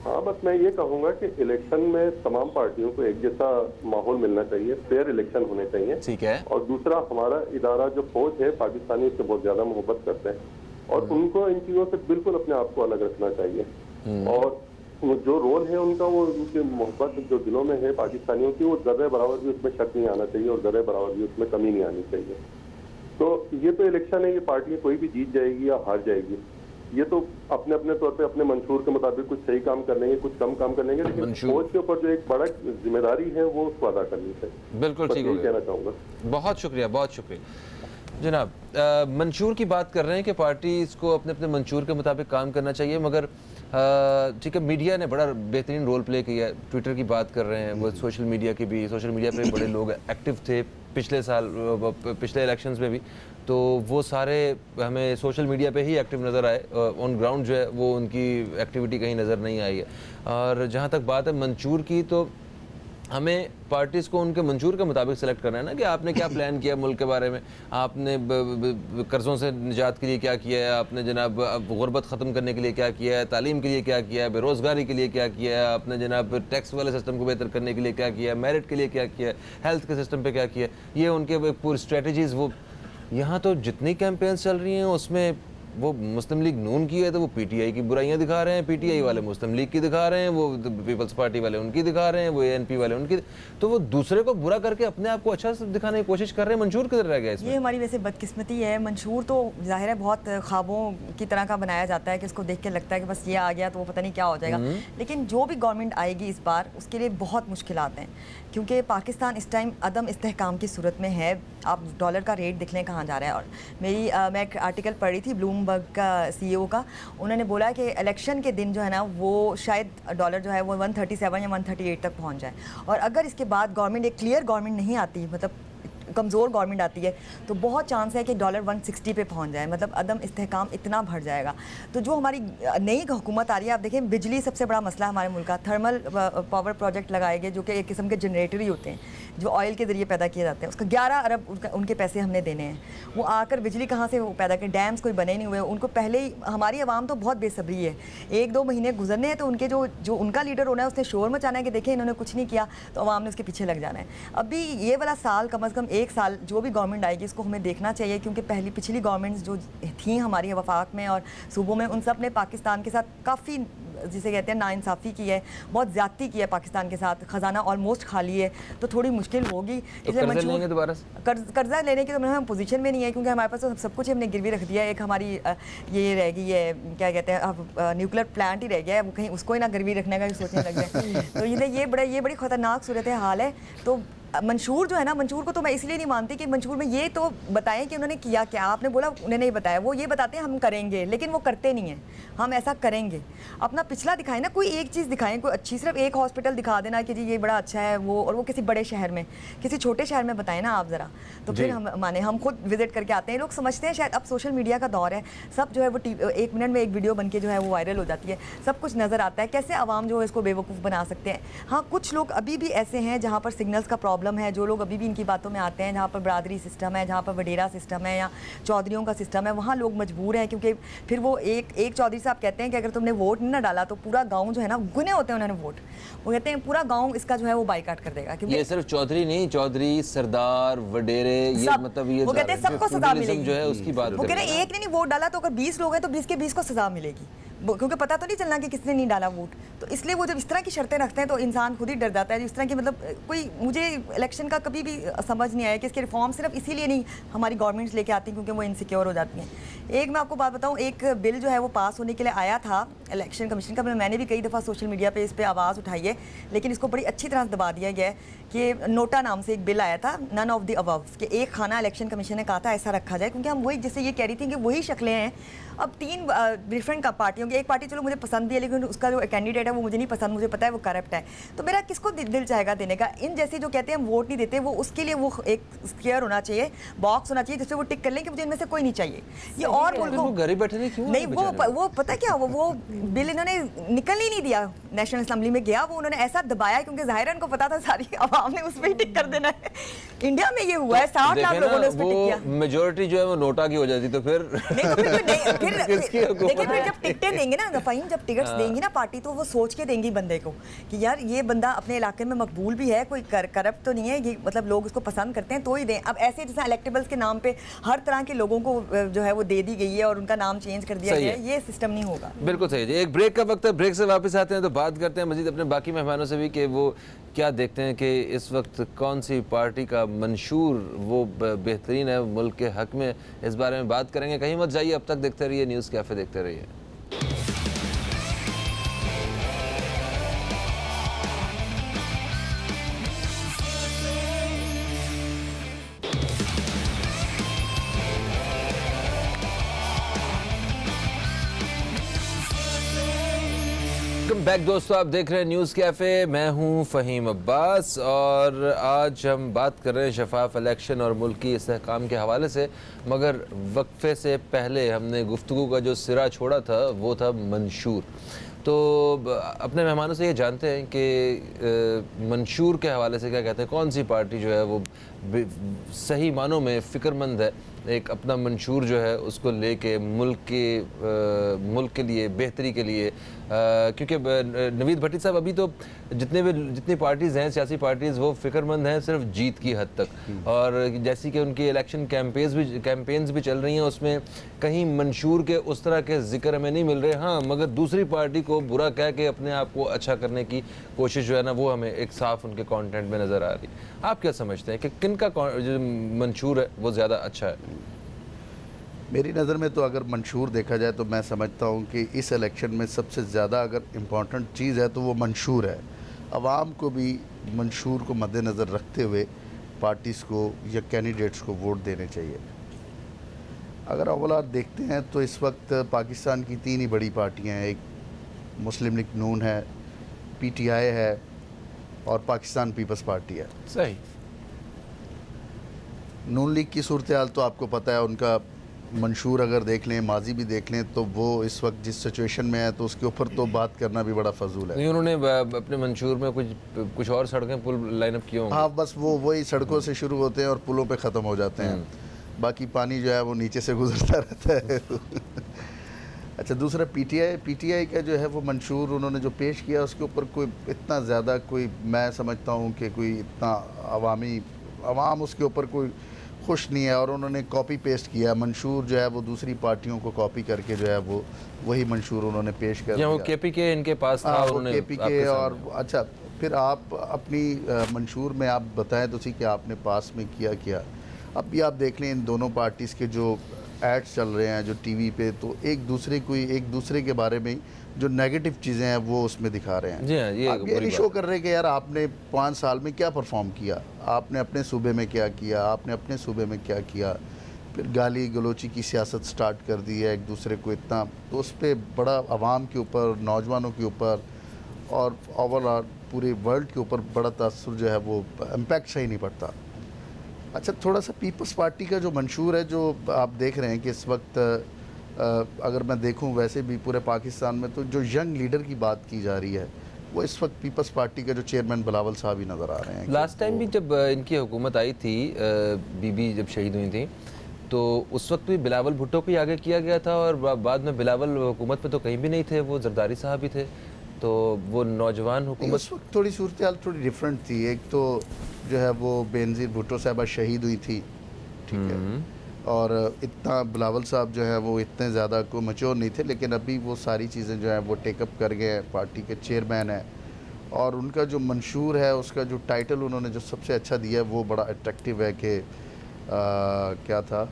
हाँ, बस मैं ये कहूँगा कि इलेक्शन में तमाम पार्टियों को एक जैसा माहौल मिलना चाहिए, फेयर इलेक्शन होने चाहिए। ठीक है। और दूसरा, हमारा इदारा जो फौज है पाकिस्तानी उससे बहुत ज्यादा मोहब्बत करते हैं और उनको इन चीजों से बिल्कुल अपने आप को अलग रखना चाहिए। और वो जो रोल है उनका, वो उनकी मोहब्बत जो दिलों में है पाकिस्तानियों की, वो जर्रे बराबर भी उसमें शक नहीं आना चाहिए और जर्रे बराबर भी उसमें कमी नहीं आनी चाहिए। तो ये तो इलेक्शन है, ये पार्टी कोई भी जीत जाएगी या हार जाएगी, ये तो अपने अपने तौर पे अपने मंशूर के मुताबिक कुछ सही काम कर लेंगे, कुछ कम काम कर लेंगे, लेकिन फौज के ऊपर जो एक बड़ा जिम्मेदारी है वो उसको अदा करनी चाहिए। बिल्कुल ठीक हो गया, कहना चाहूँगा। बहुत शुक्रिया, बहुत शुक्रिया जनाब। मंशूर की बात कर रहे हैं कि पार्टी इसको अपने अपने मंशूर के मुताबिक काम करना चाहिए, मगर ठीक है, मीडिया ने बड़ा बेहतरीन रोल प्ले किया है। ट्विटर की बात कर रहे हैं, वो सोशल मीडिया की भी, सोशल मीडिया पे बड़े लोग एक्टिव थे पिछले साल, पिछले इलेक्शंस में भी, तो वो सारे हमें सोशल मीडिया पे ही एक्टिव नज़र आए। ऑन ग्राउंड जो है वो उनकी एक्टिविटी कहीं नज़र नहीं आई है। और जहाँ तक बात है मंशूर की, तो हमें पार्टीज़ को उनके मंशूर के मुताबिक सेलेक्ट करना है ना, कि आपने क्या प्लान किया मुल्क के बारे में, आपने कर्ज़ों से निजात के लिए क्या किया है, आपने जनाब गुर्बत ख़त्म करने के लिए क्या किया है, तालीम के लिए क्या किया है, बेरोज़गारी के लिए क्या किया है, आपने जनाब टैक्स वाले सिस्टम को बेहतर करने के लिए क्या किया है, मेरिट के लिए क्या किया है, हेल्थ के सिस्टम पर क्या किया है, ये उनके पूरी स्ट्रेटजीज़। वो यहाँ तो जितनी कैंपेन्स चल रही हैं उसमें वो मुस्लिम लीग नून की है तो वो पीटीआई की बुराइयां दिखा रहे हैं, पीटीआई वाले मुस्लिम लीग की दिखा रहे हैं, वो पीपल्स पार्टी वाले उनकी दिखा रहे हैं, वो एएनपी वाले उनकी, तो वो दूसरे को बुरा करके अपने आप को अच्छा दिखाने की कोशिश कर रहे हैं। मंशूर किधर रह गया इसमें? ये हमारी वैसे बदकिस्मती है। मंशूर तो जाहिर है बहुत ख्वाबों की तरह का बनाया जाता है कि उसको देख के लगता है कि बस ये आ गया तो वो पता नहीं क्या हो जाएगा, लेकिन जो भी गवर्नमेंट आएगी इस बार उसके लिए बहुत मुश्किलात हैं, क्योंकि पाकिस्तान इस टाइम अदम इस्तेहकाम की सूरत में है। आप डॉलर का रेट देख लें कहाँ जा रहा है। और मैं एक आर्टिकल पढ़ी थी ब्लूमबर्ग का सीईओ का, उन्होंने बोला कि इलेक्शन के दिन जो है ना वो शायद डॉलर जो है वो 137 या 138 तक पहुंच जाए। और अगर इसके बाद गवर्नमेंट, एक क्लियर गवर्नमेंट नहीं आती, मतलब कमज़ोर गवर्नमेंट आती है, तो बहुत चांस है कि डॉलर 160 पे पहुंच जाए, मतलब अदम इस्तेहकाम इतना बढ़ जाएगा। तो जो हमारी नई हुकूमत आ रही है, आप देखें बिजली सबसे बड़ा मसला हमारे मुल्क का, थर्मल पावर प्रोजेक्ट लगाए गए जो कि एक किस्म के जनरेटर ही होते हैं जो ऑयल के ज़रिए पैदा किए जाते हैं, उसका 11 अरब उनके पैसे हमने देने हैं। वो आकर बिजली कहाँ से वो पैदा करें, डैम्स कोई बने नहीं हुए उनको पहले ही। हमारी आवाम तो बहुत बेसब्री है, 1-2 महीने गुजरने हैं तो उनके जो उनका लीडर होना है उसने शोर मचाना है कि देखें इन्होंने कुछ नहीं किया, तो आवाम ने उसके पीछे लग जाना है। अभी ये वाला साल कम अज़ कम 1 साल जो भी गवर्नमेंट आएगी इसको हमें देखना चाहिए, क्योंकि पिछली गवर्नमेंट्स जो थी हमारी वफाक में और सूबों में, उन सब ने पाकिस्तान के साथ काफ़ी जिसे कहते हैं नाइंसाफ़ी की है, बहुत ज़्यादती की है पाकिस्तान के साथ, ख़जाना ऑलमोस्ट खाली है, तो थोड़ी मुश्किल होगी। तो कर्जा लेंगे दोबारा से? कर्जा लेने की तो हम पोजीशन में नहीं है, क्योंकि हमारे पास तो सब कुछ हमने गिरवी रख दिया है। एक हमारी ये रह गई है, क्या कहते हैं, अब न्यूक्लियर प्लांट ही रह गया है, वो कहीं उसको ही ना गिरवी रखने का भी सोचने लग जाए। तो ये बड़ी ख़तरनाक सूरत हाल है। तो मंशूर जो है ना, मंशूर को तो मैं इसलिए नहीं मानती कि मंशूर में ये तो बताएं कि उन्होंने किया क्या। आपने बोला उन्हें नहीं बताया, वो ये बताते हैं हम करेंगे, लेकिन वो करते नहीं हैं। हम ऐसा करेंगे, अपना पिछला दिखाएं ना, कोई एक चीज़ दिखाएं, कोई अच्छी, सिर्फ एक हॉस्पिटल दिखा देना कि जी ये बड़ा अच्छा है वो, और वो किसी बड़े शहर में, किसी छोटे शहर में बताएं ना आप ज़रा, तो फिर हम माने। हम खुद विजिट करके आते हैं। लोग समझते हैं शायद अब सोशल मीडिया का दौर है, सब जो है वो 1 मिनट में एक वीडियो बन के जो है वो वायरल हो जाती है, सब कुछ नज़र आता है, कैसे आवाम जो है इसको बेवकूफ़ बना सकते हैं। हाँ, कुछ लोग अभी भी ऐसे हैं जहाँ पर सिग्नल्स का प्रॉब्लम है, जो लोग अभी भी इनकी बातों में आते हैं, जहाँ पर बरादरी सिस्टम है, जहाँ पर वडेरा सिस्टम है या चौधरियों का सिस्टम है, वहाँ लोग मजबूर हैं, क्योंकि फिर वो एक चौधरी साहब कहते हैं कि अगर तुमने वोट नहीं ना डाला तो पूरा गांव जो है ना, गुने होते हैं उन्होंने वोट, वो कहते हैं पूरा गांव इसका जो है वो बाइकाट कर देगा। क्योंकि ये सिर्फ चौधरी नहीं, चौधरी, सरदार, वडेरे, ये मतलब ये वो कहते हैं सबको सजा मिलेगी जो है उसकी बात वो कह रहे हैं एक ने नहीं वोट डाला तो अगर 20 लोग हैं तो 20 के 20 को सजा मिलेगी, क्योंकि पता तो नहीं चलना कि किसने नहीं डाला वोट। तो इसलिए वो जब इस तरह की शर्तें रखते हैं तो इंसान खुद ही डर जाता है। इस तरह की मतलब कोई, मुझे इलेक्शन का कभी भी समझ नहीं आया कि इसके रिफॉर्म सिर्फ इसीलिए नहीं हमारी गवर्नमेंट्स लेके आती क्योंकि वो इनसिक्योर हो जाती हैं। एक मैं आपको बात बताऊं, एक बिल जो है वो पास होने के लिए आया था इलेक्शन कमीशन का, मैंने भी कई दफ़ा सोशल मीडिया पे इस पर आवाज़ उठाई है, लेकिन इसको बड़ी अच्छी तरह से दबा दिया गया है कि नोटा नाम से एक बिल आया था, नन ऑफ द अबव, कि एक खाना इलेक्शन कमीशन ने कहा था ऐसा रखा जाए, क्योंकि हम वही जैसे ये कह रही थी कि वही शक्लें हैं। अब 3 डिफरेंट पार्टियों की, एक पार्टी चलो मुझे पसंद भी है लेकिन उसका जो कैंडिडेट है वो मुझे नहीं पसंद, मुझे पता है वो करप्ट है, तो मेरा किसको दिल चाहेगा देने का। इन जैसे जो कहते हैं हम वोट नहीं देते, वो उसके लिए वो एक स्क्वायर होना चाहिए, बॉक्स होना चाहिए जिससे वो टिक कर लें कि मुझे इनमें से कोई नहीं चाहिए। ये और मुल्कों घर ही बैठे नहीं, वो पता क्या, वो बिल इन्होंने निकल ही नहीं दिया, नेशनल असेंबली में गया वो, उन्होंने ऐसा दबाया क्योंकि ज़ाहिर उनको पता था सारी आवाम ने उस पर ही टिक कर देना है। इंडिया में ये हुआ है, 60 लाख लोगों ने उस पर टिक किया। मेजोरिटी जो है वो नोटा की हो जाती, तो फिर लेकिन फिर जब टिकटें देंगे ना फ़हीम, जब टिकट्स देंगी ना पार्टी, तो वो सोच के देंगी बंदे को कि यार ये बंदा अपने इलाके में मकबूल भी है, कोई करप्ट तो नहीं है, ये मतलब लोग उसको पसंद करते हैं तो ही दें। अब ऐसे जैसे इलेक्टेबल्स के नाम पे हर तरह के लोगों को जो है वो दे दी गई है और उनका नाम चेंज कर दिया गया है, ये सिस्टम नहीं होगा। बिल्कुल सही है। एक ब्रेक का वक्त है, ब्रेक से वापस आते हैं तो बात करते हैं मजीद अपने बाकी मेहमानों से भी कि वो क्या देखते हैं कि इस वक्त कौन सी पार्टी का मंशूर वो बेहतरीन है मुल्क के हक में। इस बारे में बात करेंगे, कहीं मत जाइए, अब तक देखते रहिए न्यूज़ कैफ़े, देखते रहिए। वेलकम बैक दोस्तों, आप देख रहे हैं न्यूज़ कैफ़े, मैं हूं फ़हीम अब्बास और आज हम बात कर रहे हैं शफाफ इलेक्शन और मुल्क की इस्तेहकाम के हवाले से। मगर वक्फे से पहले हमने गुफ्तगू का जो सिरा छोड़ा था वो था मंशूर। तो अपने मेहमानों से ये जानते हैं कि मंशूर के हवाले से क्या कहते हैं, कौन सी पार्टी जो है वो सही मानों में फ़िक्रमंद है एक अपना मंशूर जो है उसको लेके मुल्क के लिए बेहतरी के लिए। क्योंकि नवीद भट्टी साहब, अभी तो जितनी पार्टीज़ हैं, सियासी पार्टीज़, वो फ़िक्रमंद हैं सिर्फ जीत की हद तक, और जैसी कि उनकी इलेक्शन कैंपेन्स भी चल रही हैं, उसमें कहीं मंशूर के उस तरह के जिक्र हमें नहीं मिल रहे। हाँ, मगर दूसरी पार्टी को बुरा कह के अपने आप को अच्छा करने की कोशिश जो है ना, वो हमें एक साफ उनके कंटेंट में नज़र आ रही। आप क्या समझते हैं कि किन का जो मंशूर है वो ज़्यादा अच्छा है? मेरी नज़र में तो अगर मंशूर देखा जाए तो मैं समझता हूँ कि इस इलेक्शन में सबसे ज़्यादा अगर इम्पॉर्टेंट चीज़ है तो वो मंशूर है। आवाम को भी मंशूर को मद्देनज़र रखते हुए पार्टीज़ को या कैंडिडेट्स को वोट देने चाहिए। अगर अवला देखते हैं तो इस वक्त पाकिस्तान की 3 ही बड़ी पार्टियाँ हैं, एक मुस्लिम लीग नून है, PTI है और पाकिस्तान पीपल्स पार्टी है। सही। नून लीग की सूरत हाल तो आपको पता है, उनका मंशूर अगर देख लें, माजी भी देख लें, तो वो इस वक्त जिस सिचुएशन में है तो उसके ऊपर तो बात करना भी बड़ा फजूल है। नहीं, उन्होंने अपने मंशूर में कुछ और सड़कें पुल लाइनअप किए होंगे। हाँ, बस वो वही सड़कों से शुरू होते हैं और पुलों पे ख़त्म हो जाते हैं, बाकी पानी जो है वो नीचे से गुजरता रहता है। अच्छा, दूसरा PTI का जो है वो मंशूर उन्होंने जो पेश किया उसके ऊपर कोई इतना ज़्यादा कोई, मैं समझता हूँ कि कोई इतना आवाम उसके ऊपर कोई खुश नहीं है और उन्होंने कॉपी पेस्ट किया। मंशूर जो है वो दूसरी पार्टियों को कॉपी करके जो है वो वही मंशूर उन्होंने पेश कर दिया। वो केपी के इनके पास था, उन्होंने केपी के और अच्छा फिर आप अपनी मंशूर में आप बताएं तो सी कि आपने पास में किया क्या। अब भी आप देख लें इन दोनों पार्टीज़ के जो एड्स चल रहे हैं जो टीवी पे, तो एक दूसरे के बारे में जो नेगेटिव चीज़ें हैं वो उसमें दिखा रहे हैं। जी हाँ, ये आप ये नहीं शो कर रहे कि यार आपने 5 साल में क्या परफॉर्म किया, आपने अपने सूबे में क्या किया, आपने अपने सूबे में क्या किया। फिर गाली गलोची की सियासत स्टार्ट कर दी है एक दूसरे को इतना, तो उस पर बड़ा आवाम के ऊपर, नौजवानों के ऊपर और ओवरऑल पूरे वर्ल्ड के ऊपर बड़ा तासुर जो है वो इम्पैक्ट सही नहीं पड़ता। अच्छा, थोड़ा सा पीपल्स पार्टी का जो मंशूर है जो आप देख रहे हैं कि इस वक्त अगर मैं देखूं वैसे भी पूरे पाकिस्तान में तो जो यंग लीडर की बात की जा रही है वो इस वक्त पीपल्स पार्टी के जो चेयरमैन बिलावल साहब ही नज़र आ रहे हैं। लास्ट टाइम भी जब इनकी हुकूमत आई थी, बीबी जब शहीद हुई थी, तो उस वक्त भी बिलावल भुट्टो को ही आगे किया गया था और बाद में बिलावल हुकूमत में तो कहीं भी नहीं थे, वो जरदारी साहब ही थे। तो वो नौजवान हुकूमत उस वक्त थोड़ी सूरत हाल थोड़ी डिफरेंट थी। एक तो जो है वो बेनज़ीर भुट्टो साहबा शहीद हुई थी, ठीक है, और इतना बिलावल साहब जो है वो इतने ज़्यादा को मैच्योर नहीं थे, लेकिन अभी वो सारी चीज़ें जो है वो टेकअप कर गए हैं, पार्टी के चेयरमैन हैं। और उनका जो मंशूर है उसका जो टाइटल उन्होंने जो सबसे अच्छा दिया है वो बड़ा अट्रैक्टिव है कि क्या था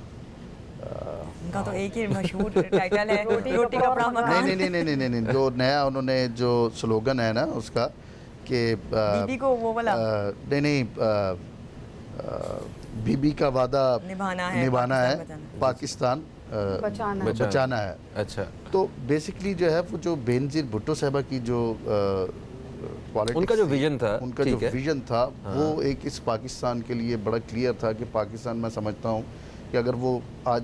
उनका तो एक ही मशहूर टाइटल है, रोटी कपड़ा मकान। नहीं, जो नया उन्होंने जो स्लोगन है ना उसका कि बीबी को वो वाला नहीं बीबी का वादा निभाना है, पाकिस्तान बचाना है। अच्छा, तो बेसिकली जो है वो जो बेनज़ीर भुट्टो साहबा की जो उनका जो विजन था, उनका जो विजन था वो एक इस पाकिस्तान के लिए बड़ा क्लियर था कि पाकिस्तान, मैं समझता हूँ कि अगर वो आज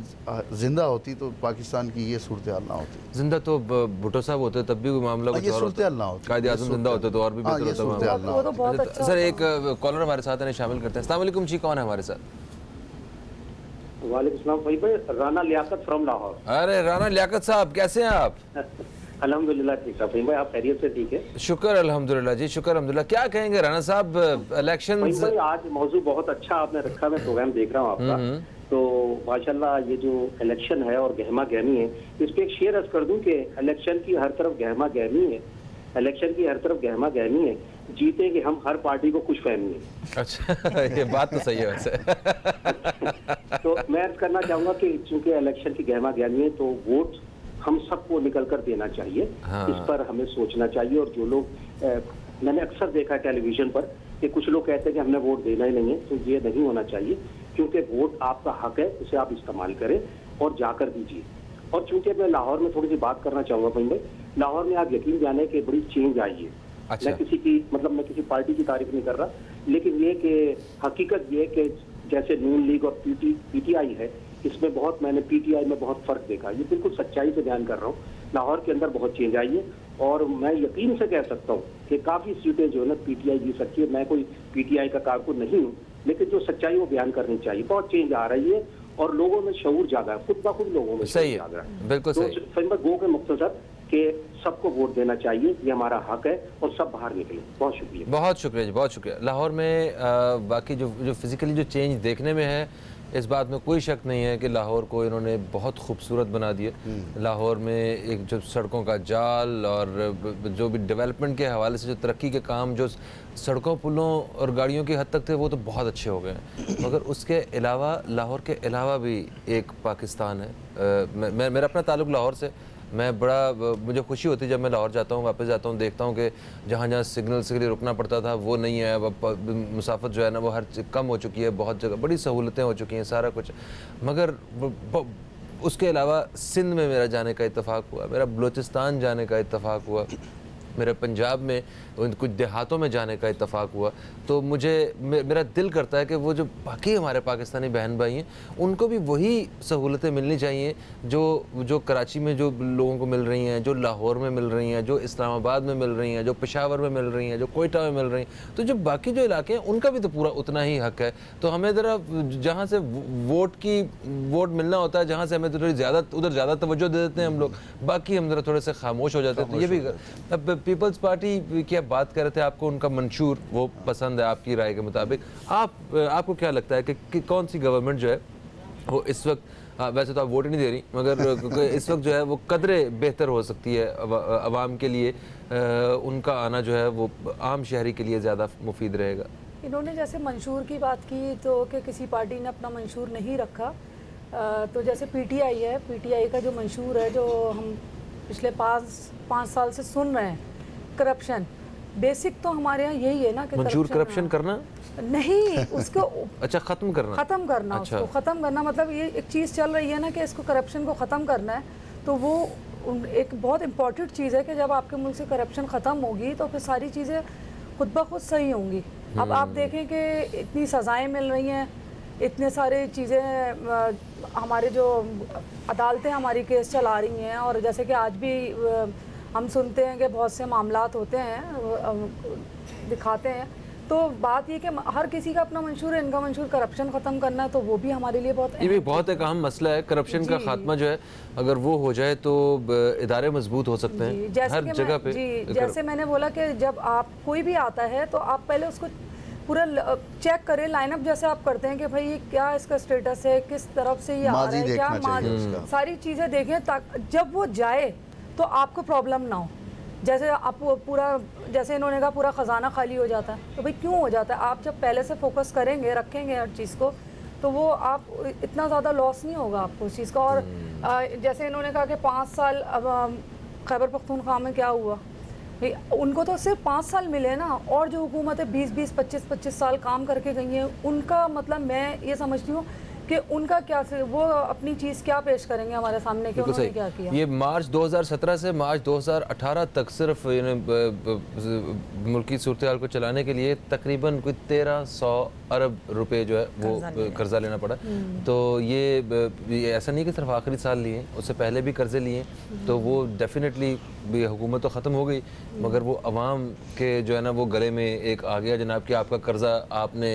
जिंदा होती तो पाकिस्तान की ये सूरत हाल ना होती। जिंदा तो भुट्टो साहब होते तब भी मामला कुछ और होता, ना होता, कायदे आज़म जिंदा होते तो और भी बेहतर होता। सर एक कॉलर हमारे साथ है, शामिल करते हैं। अस्सलाम वालेकुम जी, कौन है हमारे साथ? वालेकुम सलाम भाई, राना लियाकत फ्रॉम लाहौर। अरे राना लियाकत साहब, कैसे हैं आप? अल्हम्दुलिल्लाह ठीक है भाई, आप खैरियत से ठीक है? शुक्र अल्हम्दुलिल्लाह जी, शुक्र अल्हम्दुलिल्लाह। क्या कहेंगे राना साहब, इलेक्शन भाई आज मौजू बहुत अच्छा आपने रखा, मैं प्रोग्राम देख रहा हूँ आपका, तो माशाल्लाह ये जो इलेक्शन है और गहमा गहमी है, इस पर एक शेर अर्ज कर दूं कि इलेक्शन की हर तरफ गहमा गहमी है, इलेक्शन की हर तरफ गहमा गहमी है, जीतेंगे हम हर पार्टी को खुश फहमी है। अच्छा, ये बात तो सही है वैसे। तो मैं अर्ज करना चाहूँगा कि चूंकि इलेक्शन की गहमा गहमी है तो वोट हम सबको निकल कर देना चाहिए। हाँ। इस पर हमें सोचना चाहिए। और जो लोग मैंने अक्सर देखा है टेलीविजन पर कि कुछ लोग कहते हैं कि हमने वोट देना ही नहीं है, तो ये नहीं होना चाहिए, क्योंकि वोट आपका हक है, उसे आप इस्तेमाल करें और जाकर दीजिए। और चूंकि मैं लाहौर में थोड़ी सी बात करना चाहूँगा भाई, लाहौर में आप यकीन जाने कि बड़ी चेंज आई है। अच्छा। मैं किसी पार्टी की तारीफ नहीं कर रहा, लेकिन ये कि हकीकत ये कि जैसे नून लीग और पीटीआई है, इसमें बहुत, मैंने पीटीआई में बहुत फर्क देखा। ये बिल्कुल सच्चाई से बयान कर रहा हूँ, लाहौर के अंदर बहुत चेंज आई है और मैं यकीन से कह सकता हूँ कि काफ़ी सीटें जो है ना पीटीआई जीत सकती है। मैं कोई पीटीआई का कारकुन नहीं हूँ, लेकिन जो सच्चाई वो बयान करनी चाहिए। बहुत चेंज आ रही है और लोगों में शऊर जागा है, खुद ब खुद लोगों में सही जागा है। बिल्कुल तो सही। गो के मुख्तसर कि सबको वोट देना चाहिए, ये हमारा हक है और सब बाहर निकले। बहुत शुक्रिया, बहुत शुक्रिया जी, बहुत शुक्रिया। लाहौर में बाकी जो फिज़िकली जो चेंज देखने में है, इस बात में कोई शक नहीं है कि लाहौर को इन्होंने बहुत खूबसूरत बना दिया। लाहौर में एक जो सड़कों का जाल और जो भी डेवलपमेंट के हवाले से जो तरक्की के काम जो सड़कों पुलों और गाड़ियों की हद तक थे वो तो बहुत अच्छे हो गए हैं, मगर उसके अलावा लाहौर के अलावा भी एक पाकिस्तान है। मेरा अपना ताल्लुक़ लाहौर से, मुझे खुशी होती है जब मैं लाहौर जाता हूँ, वापस जाता हूँ, देखता हूँ कि जहाँ सिग्नल्स के लिए रुकना पड़ता था वो नहीं है। अब मुसाफत जो है ना वो हर कम हो चुकी है, बहुत जगह बड़ी सहूलतें हो चुकी हैं, सारा कुछ। मगर उसके अलावा सिंध में मेरा जाने का इत्तेफाक हुआ, मेरा बलूचिस्तान जाने का इत्तेफाक हुआ, मेरे पंजाब में कुछ देहातों में जाने का इत्तेफाक हुआ। तो मेरा दिल करता है कि वो जो बाकी हमारे पाकिस्तानी बहन भाई हैं उनको भी वही सहूलतें मिलनी चाहिए जो कराची में जो लोगों को मिल रही हैं, जो लाहौर में मिल रही हैं, जो इस्लामाबाद में मिल रही हैं, जो पेशावर में मिल रही हैं, जो कोयटा में मिल रही हैं। तो जो बाकी जो इलाके हैं उनका भी तो पूरा उतना ही हक है। तो हमें ज़रा जहाँ से वोट मिलना होता है, जहाँ से हमें थोड़ी ज़्यादा उधर ज़्यादा तवज्जो दे देते हैं हम लोग, बाकी हम ज़रा थोड़े से खामोश हो जाते हैं। तो ये भी अब पीपल्स पार्टी की आप बात कर रहे थे, आपको उनका मंशूर वो पसंद है आपकी राय के मुताबिक। आपको क्या लगता है कि कौन सी गवर्नमेंट जो है वो इस वक्त, वैसे तो आप वोट नहीं दे रही, मगर इस वक्त जो है वो कदरे बेहतर हो सकती है अवाम के लिए, उनका आना जो है वो आम शहरी के लिए ज़्यादा मुफीद रहेगा? इन्होंने जैसे मंशूर की बात की तो कि किसी पार्टी ने अपना मंशूर नहीं रखा, तो जैसे पीटीआई है, पीटीआई का जो मंशूर है जो हम पिछले 5 साल से सुन रहे हैं, करप्शन, बेसिक तो हमारे यहाँ यही है ना कि मंशूर करप्शन करना नहीं, उसको अच्छा ख़त्म करना अच्छा। उसको ख़त्म करना, मतलब ये एक चीज़ चल रही है ना कि इसको करप्शन को ख़त्म करना है, तो वो एक बहुत इम्पॉर्टेंट चीज़ है कि जब आपके मुल्क से करप्शन ख़त्म होगी तो फिर सारी चीज़ें खुद ब खुद सही होंगी। अब आप देखें कि इतनी सज़ाएं मिल रही हैं, इतने सारे चीज़ें, हमारे जो अदालतें हमारी केस चला रही हैं, और जैसे कि आज भी हम सुनते हैं कि बहुत से मामलात होते हैं, दिखाते हैं, तो बात ये कि हर किसी का अपना मंशूर है, इनका मंशूर करप्शन ख़त्म करना है, तो वो भी हमारे लिए बहुत, ये भी बहुत एक अहम मसला है। करप्शन का खात्मा जो है अगर वो हो जाए तो इदारे मजबूत हो सकते हैं हर जगह पे। जी, जैसे मैंने बोला कि जब आप कोई भी आता है तो आप पहले उसको पूरा चेक करें, लाइनअप जैसे आप करते हैं कि भाई ये क्या इसका स्टेटस है, किस तरफ से ये आ रहा है, क्या सारी चीज़ें देखें ताकि जब वो जाए तो आपको प्रॉब्लम ना हो। जैसे आप पूरा, जैसे इन्होंने कहा पूरा ख़जाना खाली हो जाता है, तो भाई क्यों हो जाता है? आप जब पहले से फोकस करेंगे, रखेंगे हर चीज़ को, तो वो आप इतना ज़्यादा लॉस नहीं होगा आपको उस चीज़ का। और जैसे इन्होंने कहा कि 5 साल, अब खैबर पख्तूनख्वा में क्या हुआ, भाई उनको तो सिर्फ 5 साल मिले ना, और जो हुकूमतें 20-20, 25-25 साल काम करके गई हैं, उनका मतलब मैं ये समझती हूँ कि उनका क्या, वो अपनी चीज़ क्या पेश करेंगे हमारे सामने कि उन्होंने क्या किया। ये मार्च 2017 से मार्च 2018 तक सिर्फ मुल्की सूरत हाल को चलाने के लिए तकरीबन कोई 1300 अरब रुपए जो है वो कर्जा लेना पड़ा। तो ये ऐसा नहीं कि सिर्फ आखिरी साल लिए, उससे पहले भी कर्जे लिए, तो वो डेफिनेटली हुकूमत तो ख़त्म हो गई, मगर वो अवाम के जो है ना वो गले में एक आ गया जनाब कि आपका कर्जा आपने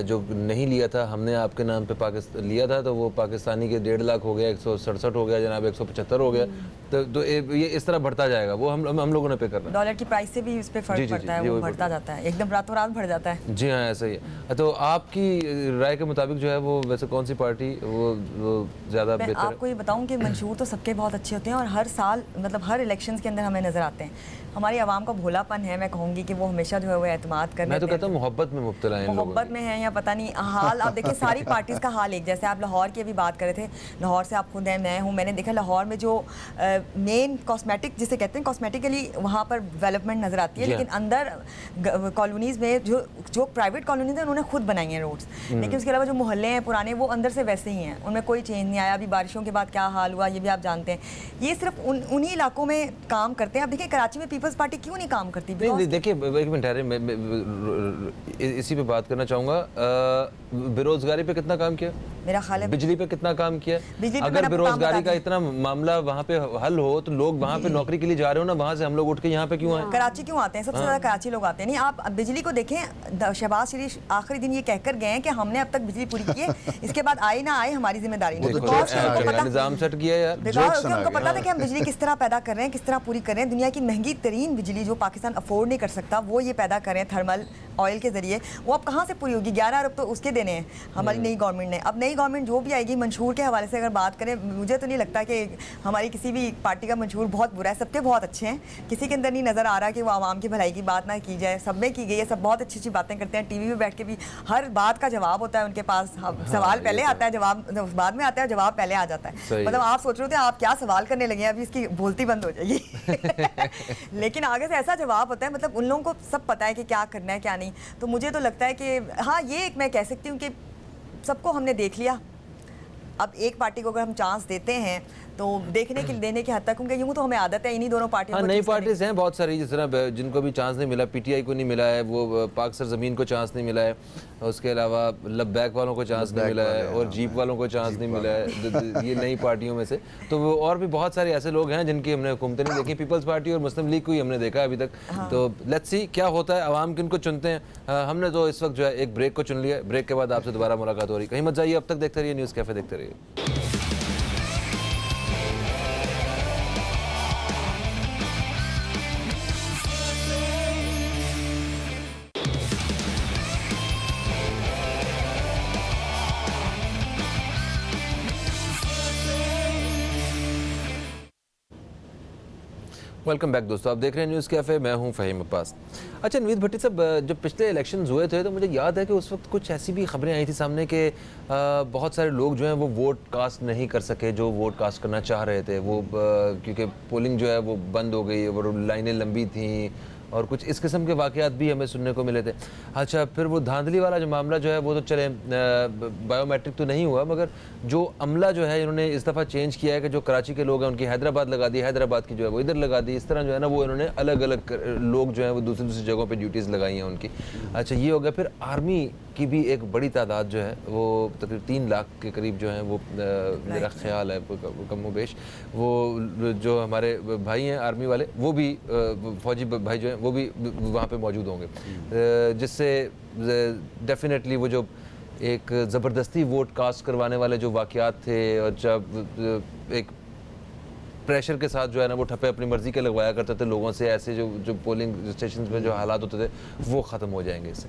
जो नहीं लिया था, हमने आपके नाम पे पाकिस्तान लिया था, तो वो पाकिस्तानी के 1.5 लाख हो गया, 167 हो गया जनाब, 175 हो गया, तो ये इस तरह बढ़ता जाएगा, वो हम लोगों ने पे करना। डॉलर की प्राइस से भी उस पर फर्क पड़ता है, वो बढ़ता जाता है, एकदम रातों रात बढ़ जाता है। जी हाँ, ऐसा ही है। तो आपकी राय के मुताबिक जो है वो वैसे कौन सी पार्टी वो ज़्यादा बेहतर है? आपको ये बताऊं कि मंशूर तो सबके बहुत अच्छे होते हैं, और हर साल मतलब हर इलेक्शंस के अंदर हमें नज़र आते हैं। हमारी आवाम का भोलापन है, मैं कहूँगी कि वो हमेशा जो है वो एतमाद कर, मैं तो कहता हूँ मोहब्बत में मुब्तला हैं, मोहब्बत में है या पता नहीं हाल। आप देखिए सारी पार्टीज़ का हाल एक जैसे। आप लाहौर की अभी बात कर रहे थे, लाहौर से आप खुद हैं, मैं हूँ, मैंने देखा लाहौर में जो मेन कॉस्मेटिक जिसे कहते हैं, कॉस्मेटिकली वहाँ पर डेवलपमेंट नज़र आती है, लेकिन अंदर कॉलोनीज़ में जो प्राइवेट कॉलोनीज़ हैं उन्होंने खुद बनाई हैं रोड्स, लेकिन उसके अलावा जो मोहल्ले हैं पुराने वो अंदर से वैसे ही हैं, उनमें कोई चेंज नहीं आया। अभी बारिशों के बाद क्या हाल हुआ ये भी आप जानते हैं। ये सिर्फ उन्हीं इलाकों में काम करते हैं। अब देखिए कराची में पीपल्स पार्टी क्यों नहीं काम करती? देखिए एक मिनट ठहरे, मैं इसी पे बात करना चाहूँगा। बेरोजगारी पे कितना काम किया? मेरा ख्याल है बिजली पे कितना काम किया? अगर बेरोजगारी का इतना मामला वहाँ पे हल हो तो लोग वहाँ पे नौकरी के लिए जा रहे हो ना, वहाँ से हम लोग उठ के यहाँ पे क्यों आए? कराची क्यों आते हैं? सबसे ज़्यादा कराची लोग आते हैं। नहीं, आप बिजली को देखें, शहबाज शरीफ आखिरी दिन ये कहकर गए हैं कि हमने अब तक बिजली पूरी की है, इसके बाद आए ना आए हमारी जिम्मेदारी नहीं। निजाम सेट किया यार, उनको पता था कि हम बिजली किस तरह पैदा कर रहे हैं, किस तरह पूरी कर रहे हैं। दुनिया की महंगी तरीन बिजली जो पाकिस्तान अफोर्ड नहीं कर सकता, वो ये पैदा कर रहे हैं थर्मल ऑयल के जरिए। वो अब कहाँ से पूरी होगी? 11 अरब तो उसके देने हैं हमारी नई गवर्नमेंट ने। अब नई गवर्नमेंट जो भी आएगी, मंशूर के हवाले से अगर बात करें, मुझे तो नहीं लगता कि हमारी किसी भी पार्टी का मंशूर बहुत बुरा है। सबके बहुत अच्छे हैं, किसी के अंदर नहीं नज़र आ रहा कि वो आवाम की भलाई की बात ना की जाए। सब में की गई है, सब बहुत अच्छी अच्छी बातें करते हैं, टीवी में बैठ के भी हर बात का जवाब होता है उनके पास। सवाल पहले आता है, जवाब बाद में आता है, जवाब पहले आ जाता है। मतलब आप सोच रहे होते हैं आप क्या सवाल करने लगे, अभी इसकी बोलती बंद हो जाएगी लेकिन आगे से ऐसा जवाब होता है, मतलब उन लोगों को सब पता है कि क्या करना है क्या नहीं। तो मुझे तो लगता है कि हाँ, ये एक मैं कह सकती हूँ कि सबको हमने देख लिया। अब एक पार्टी को अगर हम चांस देते हैं तो देखने के देने की हद तक, क्योंकि यूँ तो हमें आदत है इन्हीं दोनों पार्टियों को। नई पार्टीज हैं बहुत सारी, जिस तरह जिनको भी चांस नहीं मिला, पीटीआई को नहीं मिला है, वो पाक सरजमीन को चांस नहीं मिला है, उसके अलावा लब्बैक वालों को चांस नहीं मिला है, और जीप वालों को चांस नहीं मिला है, ये नई पार्टियों में से। तो वो और भी बहुत सारे ऐसे लोग हैं जिनकी हमने हुकूमतें नहीं देखी। पीपल्स पार्टी और मुस्लिम लीग को ही हमने देखा अभी तक। तो लेट्स सी क्या होता है, आवाम किनको चुनते हैं। हमने तो इस वक्त जो है एक ब्रेक को चुन लिया, ब्रेक के बाद आपसे दोबारा मुलाकात हो रही। कहीं मत जाइए, अब तक देखते रहिए न्यूज़ कैफे, देखते रहिए। वेलकम बैक दोस्तों, आप देख रहे हैं न्यूज़ कैफ़े, मैं हूं फ़हीम अब्बास। अच्छा नवीद भट्टी साहब, जब पिछले इलेक्शंस हुए थे तो मुझे याद है कि उस वक्त कुछ ऐसी भी खबरें आई थी सामने कि बहुत सारे लोग जो हैं वो वोट कास्ट नहीं कर सके, जो वोट कास्ट करना चाह रहे थे वो क्योंकि पोलिंग जो है वो बंद हो गई और लाइनें लंबी थीं और कुछ इस किस्म के वाक़यात भी हमें सुनने को मिले थे। अच्छा, फिर वो धांधली वाला जो मामला जो है वो तो चले बायोमेट्रिक तो नहीं हुआ, मगर जो अमला जो है इन्होंने इस दफ़ा चेंज किया है कि जो कराची के लोग हैं उनकी हैदराबाद लगा दी, हैदराबाद की जो है वो इधर लगा दी, इस तरह जो है ना वो इन्होंने अलग अलग लोग जो हैं वो दूसरी दूसरी जगहों पर ड्यूटीज़ लगाई हैं उनकी। अच्छा, ये हो गया। फिर आर्मी की भी एक बड़ी तादाद जो है वो तकरीबन 3 लाख के करीब जो है वो मेरा ख्याल है कम बेश, वो जो हमारे भाई हैं आर्मी वाले वो भी फौजी भाई जो हैं वो भी वहाँ पे मौजूद होंगे, जिससे डेफिनेटली वो जो एक ज़बरदस्ती वोट कास्ट करवाने वाले जो वाक़यात थे और जब एक प्रेशर के साथ जो है ना वो ठप्पे अपनी मर्ज़ी के लगवाया करते थे लोगों से, ऐसे जो पोलिंग स्टेशन में जो हालात होते थे वो ख़त्म हो जाएंगे इससे।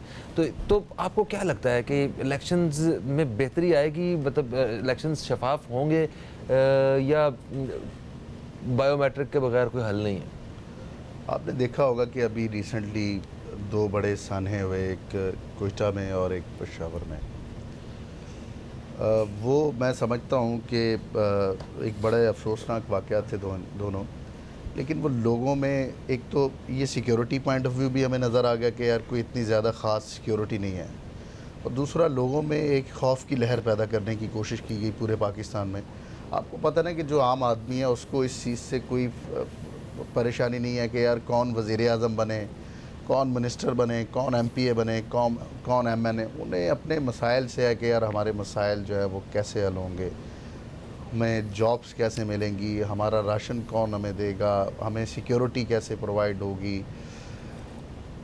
तो आपको क्या लगता है कि इलेक्शंस में बेहतरी आएगी, मतलब इलेक्शंस शफाफ होंगे या बायोमेट्रिक के बगैर कोई हल नहीं है? आपने देखा होगा कि अभी रिसेंटली 2 बड़े सान्हे हुए, एक कोयटा में और एक पेशावर में। वो मैं समझता हूँ कि एक बड़े अफसोसनाक वाक़यात थे दोनों, लेकिन वो लोगों में एक तो ये सिक्योरिटी पॉइंट ऑफ व्यू भी हमें नज़र आ गया कि यार कोई इतनी ज़्यादा ख़ास सिक्योरिटी नहीं है, और दूसरा लोगों में एक खौफ की लहर पैदा करने की कोशिश की गई पूरे पाकिस्तान में। आपको पता ना कि जो आम आदमी है उसको इस चीज़ से कोई परेशानी नहीं है कि यार कौन वज़ीर आज़म बने, कौन मिनिस्टर बने, कौन MPA बने, कौन MNA। उन्हें अपने मसाइल से है कि यार हमारे मसाइल जो है वो कैसे हल होंगे, हमें जॉब्स कैसे मिलेंगी, हमारा राशन कौन हमें देगा, हमें सिक्योरिटी कैसे प्रोवाइड होगी।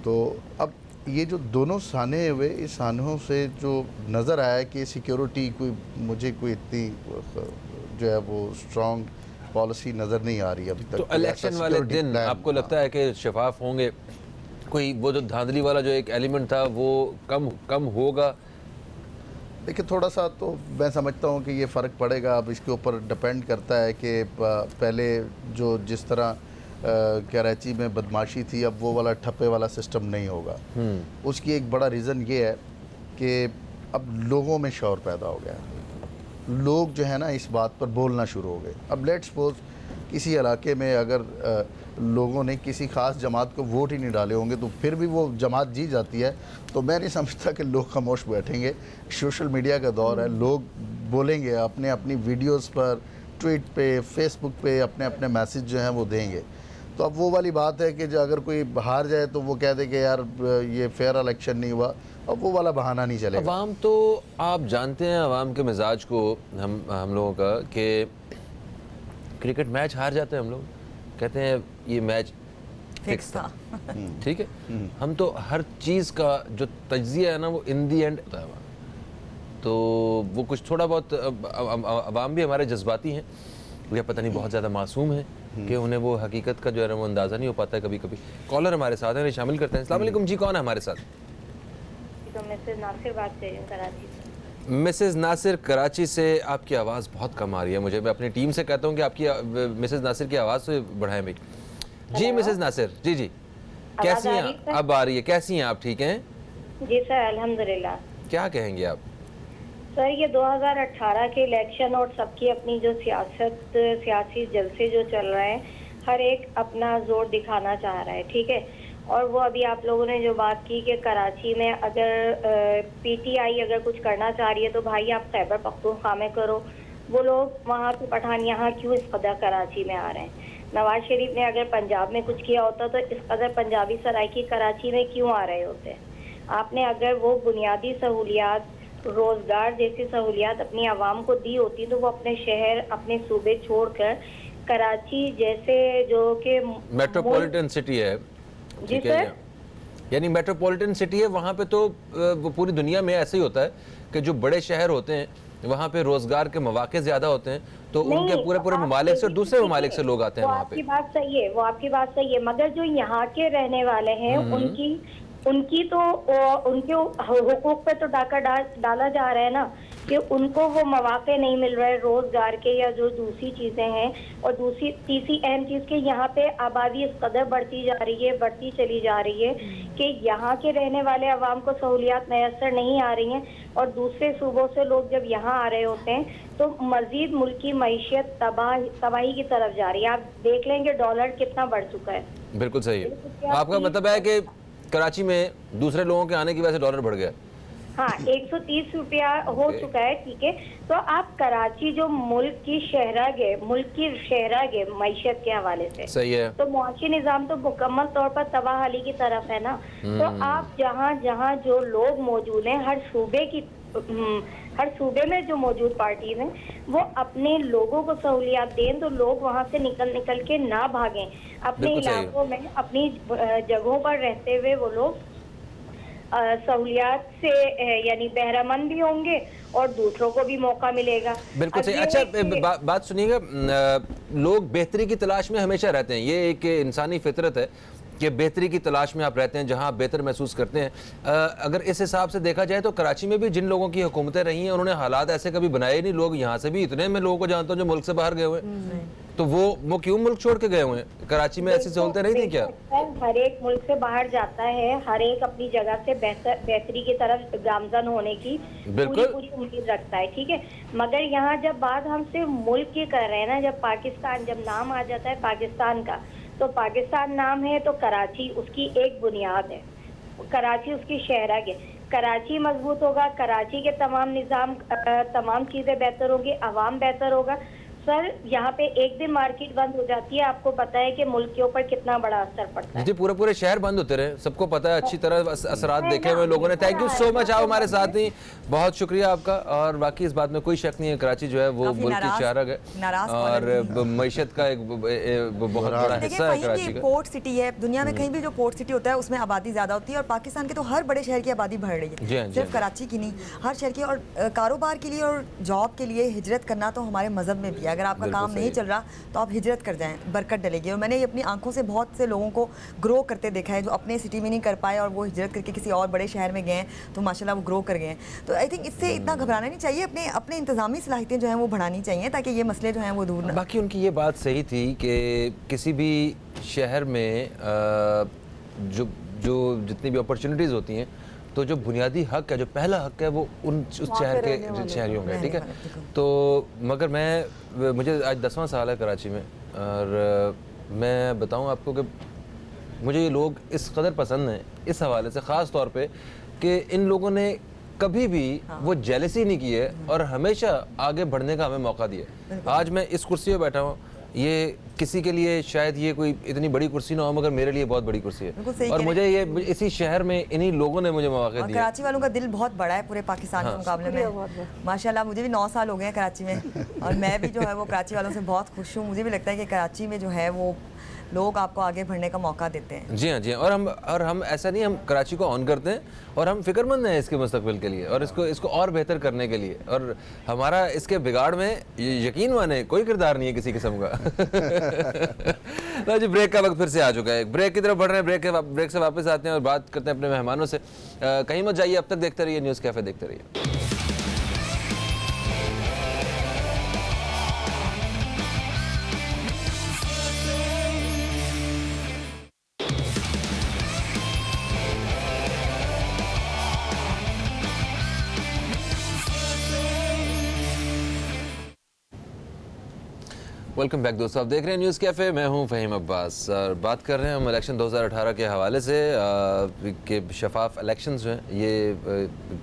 तो अब ये जो दोनों साने हुए, इस सानों से जो नज़र आया कि सिक्योरिटी मुझे कोई इतनी जो है वो स्ट्रॉन्ग पॉलिसी नज़र नहीं आ रही अभी तक। तो इलेक्शन वाले दिन आपको लगता है कि शफाफ होंगे, कोई वो जो धांधली वाला जो एक एलिमेंट था वो कम होगा? देखिए, थोड़ा सा तो मैं समझता हूँ कि ये फ़र्क पड़ेगा। अब इसके ऊपर डिपेंड करता है कि पहले जो जिस तरह कराची में बदमाशी थी, अब वो वाला ठप्पे वाला सिस्टम नहीं होगा। उसकी एक बड़ा रीज़न ये है कि अब लोगों में शौर पैदा हो गया, लोग जो है ना इस बात पर बोलना शुरू हो गए। अब लेट्स सपोज किसी इलाके में अगर लोगों ने किसी ख़ास जमात को वोट ही नहीं डाले होंगे तो फिर भी वो जमात जीत जाती है, तो मैं नहीं समझता कि लोग खामोश बैठेंगे। सोशल मीडिया का दौर है, लोग बोलेंगे, अपनी वीडियोस पर, ट्वीट पे, फेसबुक पे अपने अपने मैसेज जो हैं वो देंगे। तो अब वो वाली बात है कि जो अगर कोई हार जाए तो वो कह दे कि यार ये फेयर इलेक्शन नहीं हुआ, अब वो वाला बहाना नहीं चलेगा। अवाम तो आप जानते हैं अवाम के मिजाज को, हम लोगों का, कि क्रिकेट मैच हार जाते हैं हम लोग, कहते हैं ये मैच फिक्स था। ठीक है, हम तो हर चीज़ का जो तज्जिया है ना वो इन दी एंड होता है। तो वो कुछ थोड़ा बहुत अवाम भी हमारे जज्बाती हैं या पता नहीं बहुत ज़्यादा मासूम है कि उन्हें वो हकीकत का जो है ना वो अंदाज़ा नहीं हो पाता है कभी कभी। कॉलर हमारे साथ हैं, शामिल करते हैं। अस्सलाम वालेकुम जी, कौन है हमारे साथ? तो मिसेज नासिर बात कर रही हूँ कराची से। मिसेज नासिर कराची से। आपकी आवाज़ बहुत कम आ रही है मुझे, मैं अपनी टीम से कहता हूँ कि आपकी मिसेज नासिर की आवाज़ से बढ़ाएं भाई। जी मिसेज नासिर, जी जी, कैसी हैं? अब आ रही है। कैसी हैं आप? ठीक हैं जी सर, अल्हम्दुलिल्लाह। क्या कहेंगे आप? सर, ये 2018 के इलेक्शन और सबकी अपनी जो सियासी जलसे जो चल रहे हैं, हर एक अपना जोर दिखाना चाह रहा है, ठीक है। और वो अभी आप लोगों ने जो बात की कि कराची में अगर PTI अगर कुछ करना चाह रही है तो भाई आप खैबर पख्तूनख्वा में करो, वो लोग वहाँ से पठान यहाँ क्यों इस कदर कराची में आ रहे हैं? नवाज शरीफ ने अगर पंजाब में कुछ किया होता तो इस कदर पंजाबी सराइकी कराची में क्यों आ रहे होते? आपने अगर वो बुनियादी सहूलियात, रोज़गार जैसी सहूलियात अपनी आवाम को दी होती तो वो अपने शहर, अपने सूबे छोड़कर कराची जैसे जो कि मेट्रोपॉलिटन सिटी है, जी सर, यानी मेट्रोपॉलिटन सिटी है, वहाँ पे तो वो पूरी दुनिया में ऐसे ही होता है कि जो बड़े शहर होते हैं वहाँ पे रोजगार के मौके ज़्यादा होते हैं, तो उनके पूरे ममालिक से और दूसरे ममालिक से लोग आते हैं वहाँ पे। आपकी बात सही है, वो आपकी बात सही है, मगर जो यहाँ के रहने वाले हैं उनकी उनकी तो उनके हुकूक पे तो डाका डाला जा रहा है ना, कि उनको वो मौके नहीं मिल रहे रोजगार के या जो दूसरी चीजें हैं। और दूसरी तीसरी अहम चीज कि यहाँ पे आबादी इस कदर बढ़ती जा रही है, बढ़ती चली जा रही है कि यहाँ के रहने वाले अवाम को सहूलियात मैसर नहीं आ रही हैं, और दूसरे सूबों से लोग जब यहाँ आ रहे होते हैं तो मजीद मुल्क की मईशत तबाही की तरफ जा रही है। आप देख लेंगे डॉलर कितना बढ़ चुका है। बिल्कुल सही है। आपका मतलब है कि कराची में दूसरे लोगों के आने की वजह से डॉलर बढ़ गया? हाँ, 130 रुपया हो चुका है, ठीक है। तो आप कराची जो मुल्क की शहराग है मईशत के हवाले से, सही है, तो मुआशी निज़ाम तो मुकम्मल तौर पर तबाहली की तरफ है ना। तो आप जहाँ जहाँ जो लोग मौजूद हैं, हर सूबे में जो मौजूद पार्टीज हैं वो अपने लोगों को सहूलियात दें, तो लोग वहाँ से निकल के ना भागें। अपने इलाकों में अपनी जगहों पर रहते हुए वो लोग सहूलियात से यानी बहरामंद भी होंगे और दूसरों को भी मौका मिलेगा। बिल्कुल सही। अच्छा बात सुनिएगा, लोग बेहतरी की तलाश में हमेशा रहते हैं, ये एक इंसानी फितरत है कि बेहतरी की तलाश में आप रहते हैं, जहां आप बेहतर महसूस करते हैं। अगर इस हिसाब से देखा जाए तो कराची में भी जिन लोगों की हुकूमतें रही हैं उन्होंने हालात ऐसे कभी बनाए नहीं। लोग यहाँ से भी इतने मैं लोगों को जानता हूँ जो मुल्क से बाहर गए हुए हैं, तो वो क्यों मुल्क छोड़ के गए हुए हैं? कराची में ऐसी सहूलतें नहीं थी क्या? हर एक मुल्क से बाहर जाता है, हर एक अपनी जगह से बेहतरी की तरफ गामजन होने की पूरी उम्मीद रखता है, ठीक है। मगर यहाँ जब बात हम सिर्फ मुल्क की कर रहे हैं ना, जब पाकिस्तान, जब नाम आ जाता है पाकिस्तान का, तो पाकिस्तान नाम है तो कराची उसकी एक बुनियाद है, कराची उसकी शहरग है। कराची मजबूत होगा, कराची के तमाम चीजें बेहतर होंगी, अवाम बेहतर होगा। सर, यहाँ पे एक दिन मार्केट बंद हो जाती है, आपको पता है कि मुल्क के ऊपर कितना बड़ा असर पड़ता है। जी, पूरे शहर बंद होते रहे, सबको पता है, अच्छी तरह असरात देखे हुए लोगों ने। थैंक यू सो मच, आप हमारे साथ ही, बहुत शुक्रिया आपका। और बाकी इस बात में कोई शक नहीं है, कराची जो है वो मुल्क की शहरग है और मईशत का एक बहुत बड़ा हिस्सा है कराची का। पोर्ट सिटी है, दुनिया में कहीं भी जो पोर्ट सिटी होता है उसमें आबादी ज्यादा होती है, और पाकिस्तान के तो हर बड़े शहर की आबादी बढ़ रही है, सिर्फ कराची की नहीं, हर शहर की। और कारोबार के लिए और जॉब के लिए हिजरत करना तो हमारे मजहब में भी है। अगर आपका काम नहीं चल रहा तो आप हिजरत कर जाएं, बरकत डलेगी। और मैंने अपनी आंखों से बहुत से लोगों को ग्रो करते देखा है, जो अपने सिटी में नहीं कर पाए और वो हिजरत करके किसी और बड़े शहर में गए तो माशाल्लाह वो ग्रो कर गए हैं। तो आई थिंक इससे इतना घबराना नहीं चाहिए, अपने इंतजामी सलाहियतें जो हैं वो बढ़ानी चाहिए ताकि ये मसले जो हैं वो दूर ना। बाकी उनकी ये बात सही थी कि किसी भी शहर में जो जितनी भी अपॉर्चुनिटीज़ होती हैं, तो जो बुनियादी हक है, जो पहला हक है, वो उस शहर के शहरियों का है, ठीक है। तो मगर मुझे आज 10वां साल है कराची में, और मैं बताऊं आपको कि मुझे ये लोग इस कदर पसंद हैं इस हवाले से, ख़ास तौर पे कि इन लोगों ने कभी भी वो जेलसी नहीं की है और हमेशा आगे बढ़ने का हमें मौका दिया। आज मैं इस कुर्सी पे बैठा हूँ, ये किसी के लिए शायद ये कोई इतनी बड़ी कुर्सी ना हो, मगर मेरे लिए बहुत बड़ी कुर्सी है। और मुझे ये इसी शहर में इन्हीं लोगों ने मुझे मौका दिया। कराची वालों का दिल बहुत बड़ा है पूरे पाकिस्तान के मुकाबले में, माशाल्लाह। मुझे भी 9 साल हो गए हैं कराची में, और मैं भी जो है वो कराची वालों से बहुत खुश हूँ। मुझे भी लगता है कि कराची में जो है वो लोग आपको आगे बढ़ने का मौका देते हैं। जी हाँ, और हम ऐसा नहीं, हम कराची को ऑन करते हैं और हम फिक्रमंद हैं इसके मुस्तकबिल के लिए और इसको और बेहतर करने के लिए। और हमारा इसके बिगाड़ में यकीन माने कोई किरदार नहीं है किसी किस्म का। तो जी, ब्रेक का वक्त फिर से आ चुका है, ब्रेक की तरफ बढ़ रहे हैं। ब्रेक से वापस आते हैं और बात करते हैं अपने मेहमानों से। कहीं मत जाइए, अब तक देखते रहिए न्यूज़ कैफ़े, देखते रहिए। वेलकम बैक दोस्तों, आप देख रहे हैं न्यूज़ कैफ़े, मैं हूं फ़हीम अब्बास और बात कर रहे हैं हम इलेक्शन 2018 के हवाले से कि शफाफ इलेक्शंस जो हैं ये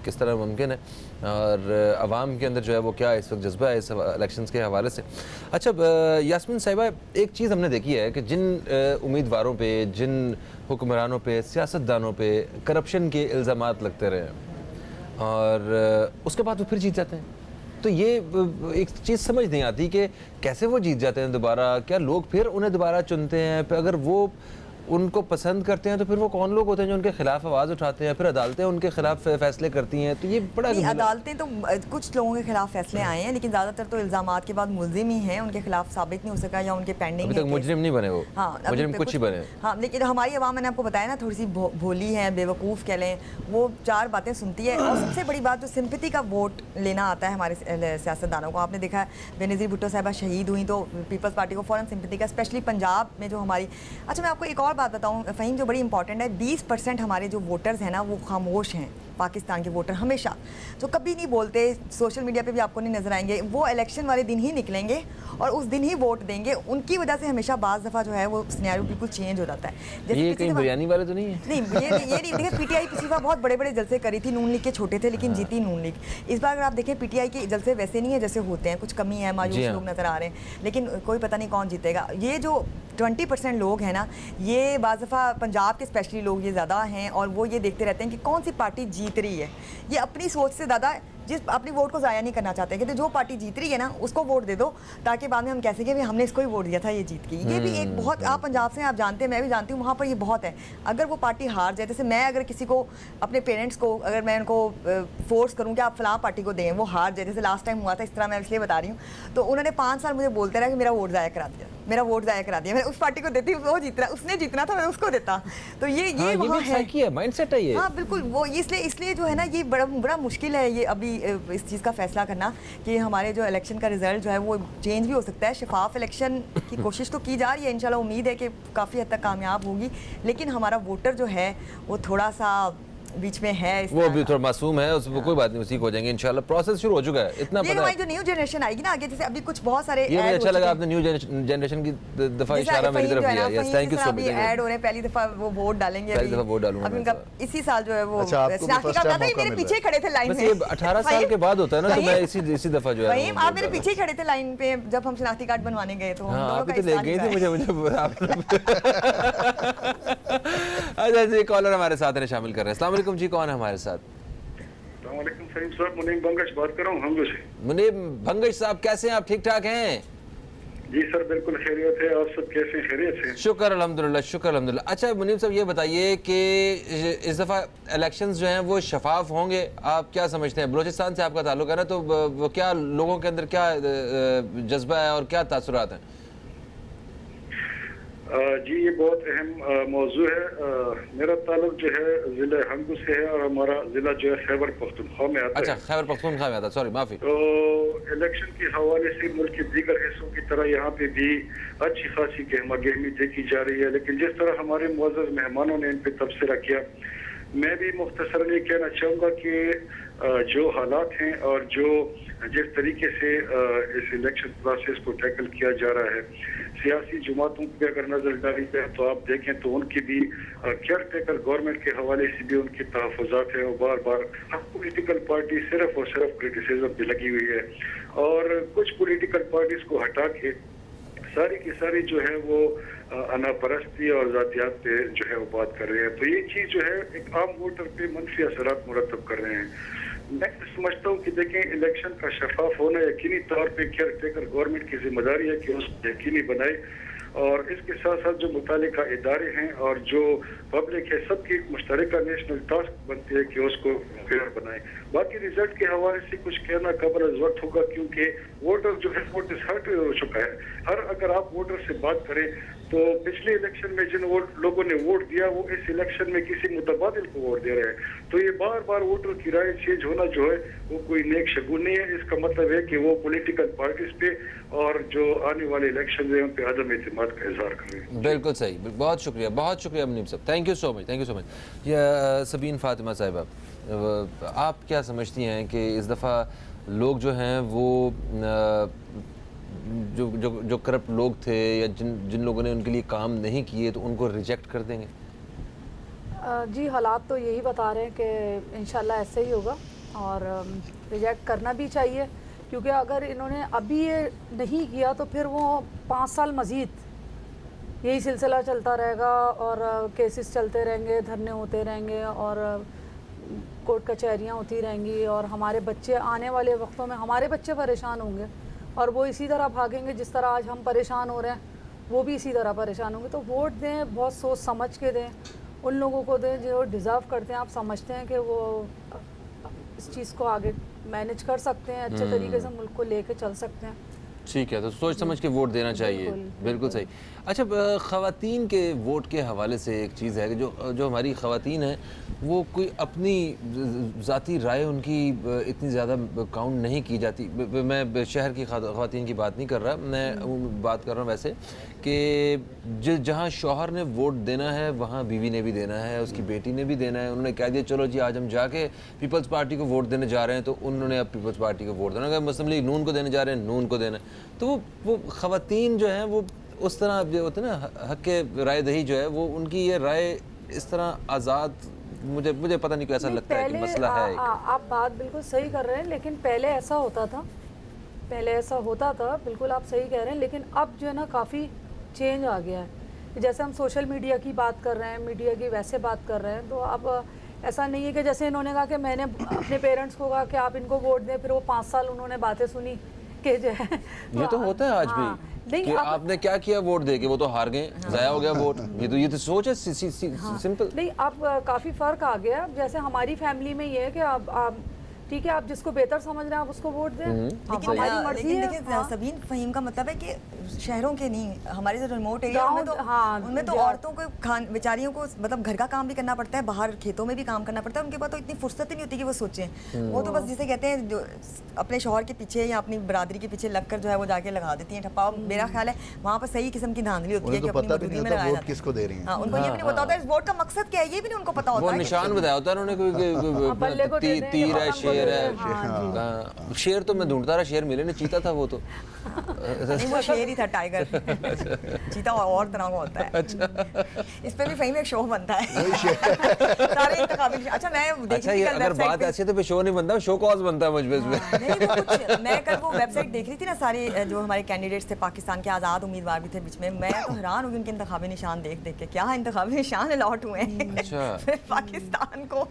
किस तरह मुमकिन है और आवाम के अंदर जो है वो क्या इस वक्त जज्बा है इस इलेक्शंस के हवाले से। अच्छा यास्मीन साहिबा, एक चीज़ हमने देखी है कि जिन उम्मीदवारों पे, जिन हुक्मरानों पे, सियासतदानों पे करप्शन के इल्ज़ामात लगते रहे और उसके बाद वो फिर जीत जाते हैं, तो ये एक चीज़ समझ नहीं आती कि कैसे वो जीत जाते हैं दोबारा। क्या लोग फिर उन्हें दोबारा चुनते हैं? अगर वो उनको पसंद करते हैं तो फिर वो कौन लोग होते हैं जो उनके खिलाफ आवाज़ उठाते हैं, फिर अदालतें उनके खिलाफ फैसले करती हैं, तो ये बड़ा नहीं, अदालतें तो कुछ लोगों के खिलाफ फैसले आए हैं, लेकिन ज़्यादातर तो इल्ज़ामात के बाद मुलजिम ही हैं, उनके खिलाफ साबित नहीं हो सका या उनके पेंडिंग अभी तक मुजरिम नहीं बने वो। हाँ, मुजरिम कुछ ही बने। हाँ, लेकिन हमारी आवाम, मैंने आपको बताया ना, थोड़ी सी भोली है, बेवकूफ़ कह लें, वो 4 बातें सुनती है। और सबसे बड़ी बात, जो सिंपैथी का वोट लेना आता है हमारे सियासतदानों को, आपने देखा है बेनज़ीर भुट्टो साहिबा शहीद हुई तो पीपल्स पार्टी को फ़ौरन सिंपैथी का, स्पेशली पंजाब में जो हमारी। अच्छा, मैं आपको एक और बात बताऊँ फ़हीम, जो बड़ी इंपॉर्टेंट है, 20% हमारे जो वोटर्स हैं ना, वो खामोश हैं। पाकिस्तान के वोटर हमेशा जो कभी नहीं बोलते, सोशल मीडिया पे भी आपको नहीं नजर आएंगे, वो इलेक्शन वाले दिन ही निकलेंगे और उस दिन ही वोट देंगे। उनकी वजह से हमेशा बाज़ दफ़ा जो है वो सिनेरियो बिल्कुल चेंज हो जाता है। ये कहीं बिरयानी वाले तो नहीं है? नहीं, ये नहीं। देखिए, पीटीआई पिछली बार बहुत बड़े बड़े जलसे करी थी, नून लीग के छोटे थे लेकिन जीती नून लीग। इस बार अगर आप देखें, पीटीआई के जलसे वैसे नहीं है जैसे होते हैं, कुछ कमी है, मायूस लोग नज़र आ रहे हैं, लेकिन कोई पता नहीं कौन जीतेगा। ये जो 20% लोग हैं ना, ये बाज़ दफ़ा पंजाब के स्पेशली लोग ये ज़्यादा हैं, और वो ये देखते रहते हैं कि कौन सी पार्टी जीत रही है। ये अपनी सोच से ज़्यादा जिस अपनी वोट को ज़ाया नहीं करना चाहते, कहते जो पार्टी जीत रही है ना उसको वोट दे दो, ताकि बाद में हम कह सकें कि हमने इसको ही वोट दिया था, ये जीत गई। ये भी एक बहुत, आप पंजाब से आप जानते हैं, मैं भी जानती हूँ, वहाँ पर ये बहुत है। अगर वो पार्टी हार जाए, जैसे मैं अगर किसी को, अपने पेरेंट्स को, अगर मैं उनको फोर्स करूँ कि आप फलां पार्टी को दें, वो हार जाए, जैसे लास्ट टाइम हुआ था, इस तरह मैं इसलिए बता रही हूँ, तो उन्होंने 5 साल मुझे बोलते रहा कि मेरा वोट ज़ाया करा दिया, मेरा वोट ज़ाया करा दिया। मैं उस पार्टी को देती हूँ, वो जीत रहा, उसने जीतना था, मैं उसको देता। तो ये वहाँ है, माइंडसेट है ये। हाँ बिल्कुल, वो इसलिए जो है ना, ये बड़ा मुश्किल है ये अभी इस चीज़ का फैसला करना कि हमारे जो इलेक्शन का रिजल्ट जो है वो चेंज भी हो सकता है। शफाफ इलेक्शन की कोशिश तो की जा रही है, इंशाल्लाह उम्मीद है कि काफ़ी हद तक कामयाब होगी, लेकिन हमारा वोटर जो है वो थोड़ा सा बीच में है, वो भी थोड़ा मासूम है, उसको कोई बात नहीं, उसी को हो जाएंगे इंशाल्लाह। प्रोसेस शुरू हो चुका है, इतना पता है। हमारी जो न्यू जनरेशन आएगी ना आगे, जैसे अभी कुछ बहुत सारे ये मुझे अच्छा लगा आपने न्यू जनरेशन की दफा इशारा मेरी तरफ किया। Yes, thank you so much. Add हो रहे हैं, पहली दफा वो वोट डालेंगे, पहली दफा वोट डालूंगा अभी उनका इसी साल जो है वो आपको मेरे पीछे खड़े थे लाइन में। ये 18 साल के बाद होता है ना, तो मैं इसी दफा जो है आप मेरे पीछे खड़े थे लाइन पे जब हम शनाख्ती कार्ड बनवाने गए, तो आप तो ले गए थे मुझे। अच्छा जी, कॉलर हमारे साथ है, शामिल कर रहे हैं। अस्सलाम वालेकुम जी, कौन है हमारे साथ? वालेकुम सलाम साहब, मुनीम भंगश बात कर रहा हूँ हमगो से। मुनीम भंगश साहब, कैसे हैं आप? ठीक ठाक हैं? जी सर, बिल्कुल खैरियत है। आप सब कैसे हैं? खैरियत से? शुक्र अल्हम्दुलिल्लाह, शुक्र अल्हम्दुलिल्लाह। अच्छा मुनीम साहब, ये बताइए कि इस दफ़ा इलेक्शंस जो हैं वो शफाफ होंगे, आप क्या समझते हैं? बलूचिस्तान से आपका ताल्लुक है ना, तो क्या लोगों के अंदर क्या जज्बा है और क्या तासुरात हैं? जी, ये बहुत अहम मौजू है। मेरा ताल्लुक जो है ज़िला हमगो से है और हमारा ज़िला जो है खैबर पख्तूनख्वा में आता है। अच्छा, खैबर पख्तूनख्वा में आता है, सॉरी माफ़ी। तो इलेक्शन के हवाले से मुल्क के दीगर हिस्सों की तरह यहाँ पे भी अच्छी खासी गहमा गहमी देखी जा रही है, लेकिन जिस तरह हमारे मुअज़्ज़ज़ मेहमानों ने इन पर तबसरा किया, मैं भी मुख्तसरन ये कहना चाहूँगा कि जो हालात हैं और जो जिस तरीके से इस इलेक्शन प्रोसेस को टैकल किया जा रहा है, सियासी जमातों की अगर नज़र डाली जाए तो आप देखें तो उनकी भी केयर टेकर गवर्नमेंट के हवाले से भी उनकी तहफ़्फ़ुज़ात है, और बार बार हर पोलिटिकल पार्टी सिर्फ और सिर्फ क्रिटिसिज्म भी लगी हुई है, और कुछ पोलिटिकल पार्टीज़ को हटा के सारी की सारी जो है वो अनापरस्ती और ज़ातियात पे जो है वो बात कर रहे हैं। तो ये चीज़ जो है एक आम वोटर पे मनफी असरात मुरतब कर रहे हैं। मैं समझता हूँ कि देखें, इलेक्शन का शफाफ होना यकीनी तौर पे केयर टेकर गवर्नमेंट की जिम्मेदारी है कि उसको यकीनी बनाए, और इसके साथ साथ जो मुतालिका इदारे हैं और जो पब्लिक है, सबकी एक मुश्तरका नेशनल टास्क बनती है कि उसको फेयर बनाए। बाकी रिजल्ट के हवाले से कुछ कहना कबल अज़ वक्त होगा, क्योंकि वोटर जो है वो डिसहर्टेड हो चुका है। अगर आप वोटर से बात करें तो पिछले इलेक्शन में जिन लोगों ने वोट दिया वो इस इलेक्शन में किसी मुतबादिल को वोट दे रहे हैं, तो ये बार बार वोटर की राय चेंज होना जो है वो कोई नेक शगुन नहीं है। इसका मतलब है कि वो पॉलिटिकल पार्टीज पे और जो आने वाले इलेक्शन है उन पे अदम एतमाद का इजहार कर रहे हैं। बिल्कुल सही, बहुत शुक्रिया मुनीम साहब, थैंक यू सो मच। या सबीन फातिमा साहिबा, आप क्या समझती हैं कि इस दफ़ा लोग जो हैं वो जो करप्ट लोग थे या जिन लोगों ने उनके लिए काम नहीं किए तो उनको रिजेक्ट कर देंगे? जी, हालात तो यही बता रहे हैं कि इंशाल्लाह ऐसे ही होगा, और रिजेक्ट करना भी चाहिए, क्योंकि अगर इन्होंने अभी ये नहीं किया तो फिर वो 5 साल मज़ीद यही सिलसिला चलता रहेगा और केसेस चलते रहेंगे, धरने होते रहेंगे और कोर्ट कचहरियाँ होती रहेंगी, और हमारे बच्चे आने वाले वक्तों में हमारे बच्चे परेशान होंगे और वो इसी तरह भागेंगे जिस तरह आज हम परेशान हो रहे हैं। वो भी इसी तरह परेशान होंगे। तो वोट दें, बहुत सोच समझ के दें, उन लोगों को दें जो डिज़र्व करते हैं, आप समझते हैं कि वो इस चीज़ को आगे मैनेज कर सकते हैं, अच्छे तरीके से मुल्क को लेके चल सकते हैं। ठीक है, तो सोच समझ के वोट देना चाहिए। बिल्कुल सही। अच्छा, ख़वातीन के वोट के हवाले से एक चीज़ है कि जो हमारी ख़वातीन हैं वो कोई अपनी ज़ाती राय उनकी इतनी ज़्यादा काउंट नहीं की जाती। मैं शहर की ख़वातीन की बात नहीं कर रहा, मैं बात कर रहा हूँ वैसे कि जहाँ शौहर ने वोट देना है वहाँ बीवी ने भी देना है, उसकी बेटी ने भी देना है। उन्होंने कह दिया चलो जी आज हम जाके पीपल्स पार्टी को वोट देने जा रहे हैं, तो उन्होंने अब पीपल्स पार्टी को वोट देना। अगर मुस्लिम लीग नून को देने जा रहे हैं, नून को देना है। तो वो ख़वातीन जो हैं वो उस तरह जो होते हैं ना, हक के राय दही जो है वो उनकी ये राय इस तरह आज़ाद, मुझे पता नहीं, ऐसा लगता है कि मसला है। आप बात बिल्कुल सही कर रहे हैं, लेकिन पहले ऐसा होता था, बिल्कुल आप सही कह रहे हैं। लेकिन अब जो है ना काफ़ी चेंज आ गया है। जैसे हम सोशल मीडिया की बात कर रहे हैं, मीडिया की वैसे बात कर रहे हैं, तो अब ऐसा नहीं है कि जैसे इन्होंने कहा कि मैंने अपने पेरेंट्स को कहा कि आप इनको वोट दें, फिर वो 5 साल उन्होंने बातें सुनी कि जो है ये तो होता है आज भी कि आपने क्या किया वोट दे के, वो तो हार गए, ज़ाया हो गया वोट। ये तो सोच है सिंपल। नहीं, अब काफ़ी फ़र्क आ गया। जैसे हमारी फैमिली में ये है कि आप ठीक है, आप जिसको बेहतर समझ रहे हैं आप उसको वोट दें, हमारी मर्जी है। लेकिन सबीन फ़हीम का मतलब है कि शहरों के नहीं, हमारे जो रिमोट एरिया उनमें तो औरतों को बेचारियों को मतलब घर का काम भी करना पड़ता है, बाहर खेतों में भी काम करना पड़ता है। उनके पास तो इतनी फुर्सत ही नहीं होती कि वो सोचें। वो तो बस जिसे कहते हैं जो अपने शौहर के पीछे या अपनी बरादरी के पीछे लगकर जो है वो जाके लगा देती हैं ठप्पा। मेरा ख्याल है वहाँ पर सही किस्म की धांधली होती है कि अपनी मजदूरी में लगाया जाता है। किसको दे रही है उनको ये भी नहीं पता होता है वोट का मकसद क्या है, ये भी नहीं उनको पता होता है। वो निशान बताया होता है उन्होंने, कोई तीर है, शेर है। शेर तो मैं ढूंढता रहा, शेर मिले नहीं, चीता था वो तो। नहीं, वो शेर ही था, टाइगर। चीता और तरह का होता है। इस पे भी फ़हीम एक शो बनता है। सारे इंतखाबी। अच्छा, मैं देखी थी कल अगर बात ऐसी है तो शो नहीं बनता, शो कॉज बनता है मुझ पे। नहीं, वो कुछ मैं कल वो वेबसाइट देख रही थी ना, सारे जो हमारे कैंडिडेट्स थे पाकिस्तान के, आज़ाद उम्मीदवार भी थे बीच में। मैं तो हैरान हुई उनके इंतखाबी निशान देख के। क्या इंतखाबी निशान अलॉट हुए हैं पाकिस्तान को।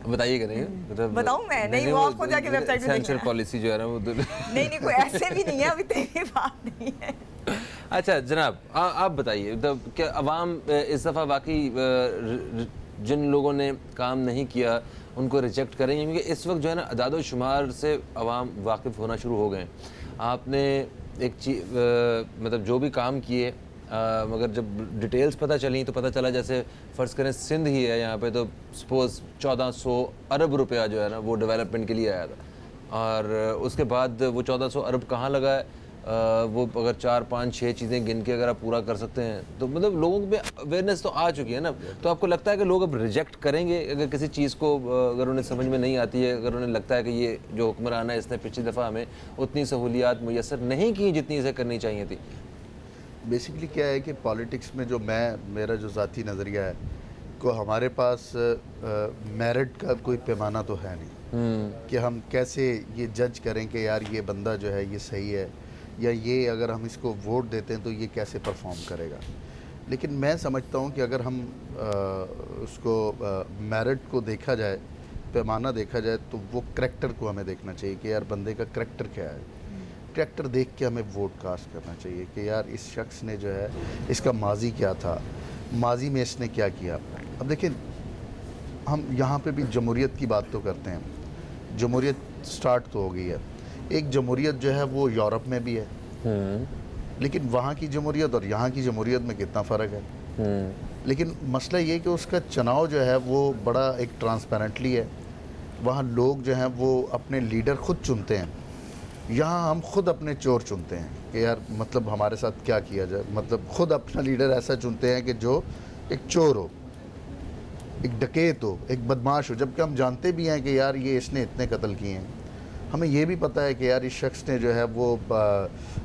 बताइएगा। नहीं मतलब बताऊं मैं? नहीं, वो आपको जाके वेबसाइट पे सेंसर पॉलिसी जो है ना वो नहीं कोई ऐसे भी नहीं है, अभी तेरी बात नहीं है। अच्छा जनाब, आप बताइए क्या अवाम इस दफ़ा वाकई जिन लोगों ने काम नहीं किया उनको रिजेक्ट करेंगे? क्योंकि इस वक्त जो है ना अदाद शुमार से अवाम वाकिफ़ होना शुरू हो गए। आपने एक चीज़ मतलब जो भी काम किए, मगर जब डिटेल्स पता चली तो पता चला जैसे फ़र्ज़ करें सिंध ही है यहाँ पे, तो सपोज़ 1400 अरब रुपया जो है ना वो डेवलपमेंट के लिए आया था। और उसके बाद वो 1400 अरब कहाँ लगा है, वो अगर 4, 5, 6 चीज़ें गिन के अगर आप पूरा कर सकते हैं तो मतलब लोगों में अवेयरनेस तो आ चुकी है ना। तो आपको लगता है कि लोग अब रिजेक्ट करेंगे अगर किसी चीज़ को, अगर उन्हें समझ में नहीं आती है, अगर उन्हें लगता है कि ये जो हुक्मरान है इसने पिछली दफ़ा हमें उतनी सहूलियात मुयसर नहीं की जितनी इसे करनी चाहिए थी? बेसिकली क्या है कि पॉलिटिक्स में जो मेरा जो ज़ाती नज़रिया है को हमारे पास मेरिट का कोई पैमाना तो है नहीं कि हम कैसे ये जज करें कि यार ये बंदा जो है ये सही है, या ये अगर हम इसको वोट देते हैं तो ये कैसे परफॉर्म करेगा। लेकिन मैं समझता हूँ कि अगर हम उसको मेरिट को देखा जाए, पैमाना देखा जाए, तो वो करैक्टर को हमें देखना चाहिए कि यार बंदे का करैक्टर क्या है। करैक्टर देख के हमें वोट कास्ट करना चाहिए कि यार इस शख्स ने जो है इसका माजी क्या था, माजी में इसने क्या किया। अब देखिए, हम यहाँ पे भी जमहूरियत की बात तो करते हैं, जमहूरियत स्टार्ट तो हो गई है। एक जमहूरियत जो है वो यूरोप में भी है, लेकिन वहाँ की जमहूरियत और यहाँ की जमहूरियत में कितना फ़र्क है। लेकिन मसला ये कि उसका चुनाव जो है वो बड़ा एक ट्रांसपेरेंटली है। वहाँ लोग जो हैं वो अपने लीडर खुद चुनते हैं। यहाँ हम खुद अपने चोर चुनते हैं कि यार मतलब हमारे साथ क्या किया जाए, मतलब खुद अपना लीडर ऐसा चुनते हैं कि जो एक चोर हो, एक डकैत हो, एक बदमाश हो, जबकि हम जानते भी हैं कि यार ये इसने इतने कत्ल किए हैं। हमें ये भी पता है कि यार इस शख्स ने जो है वो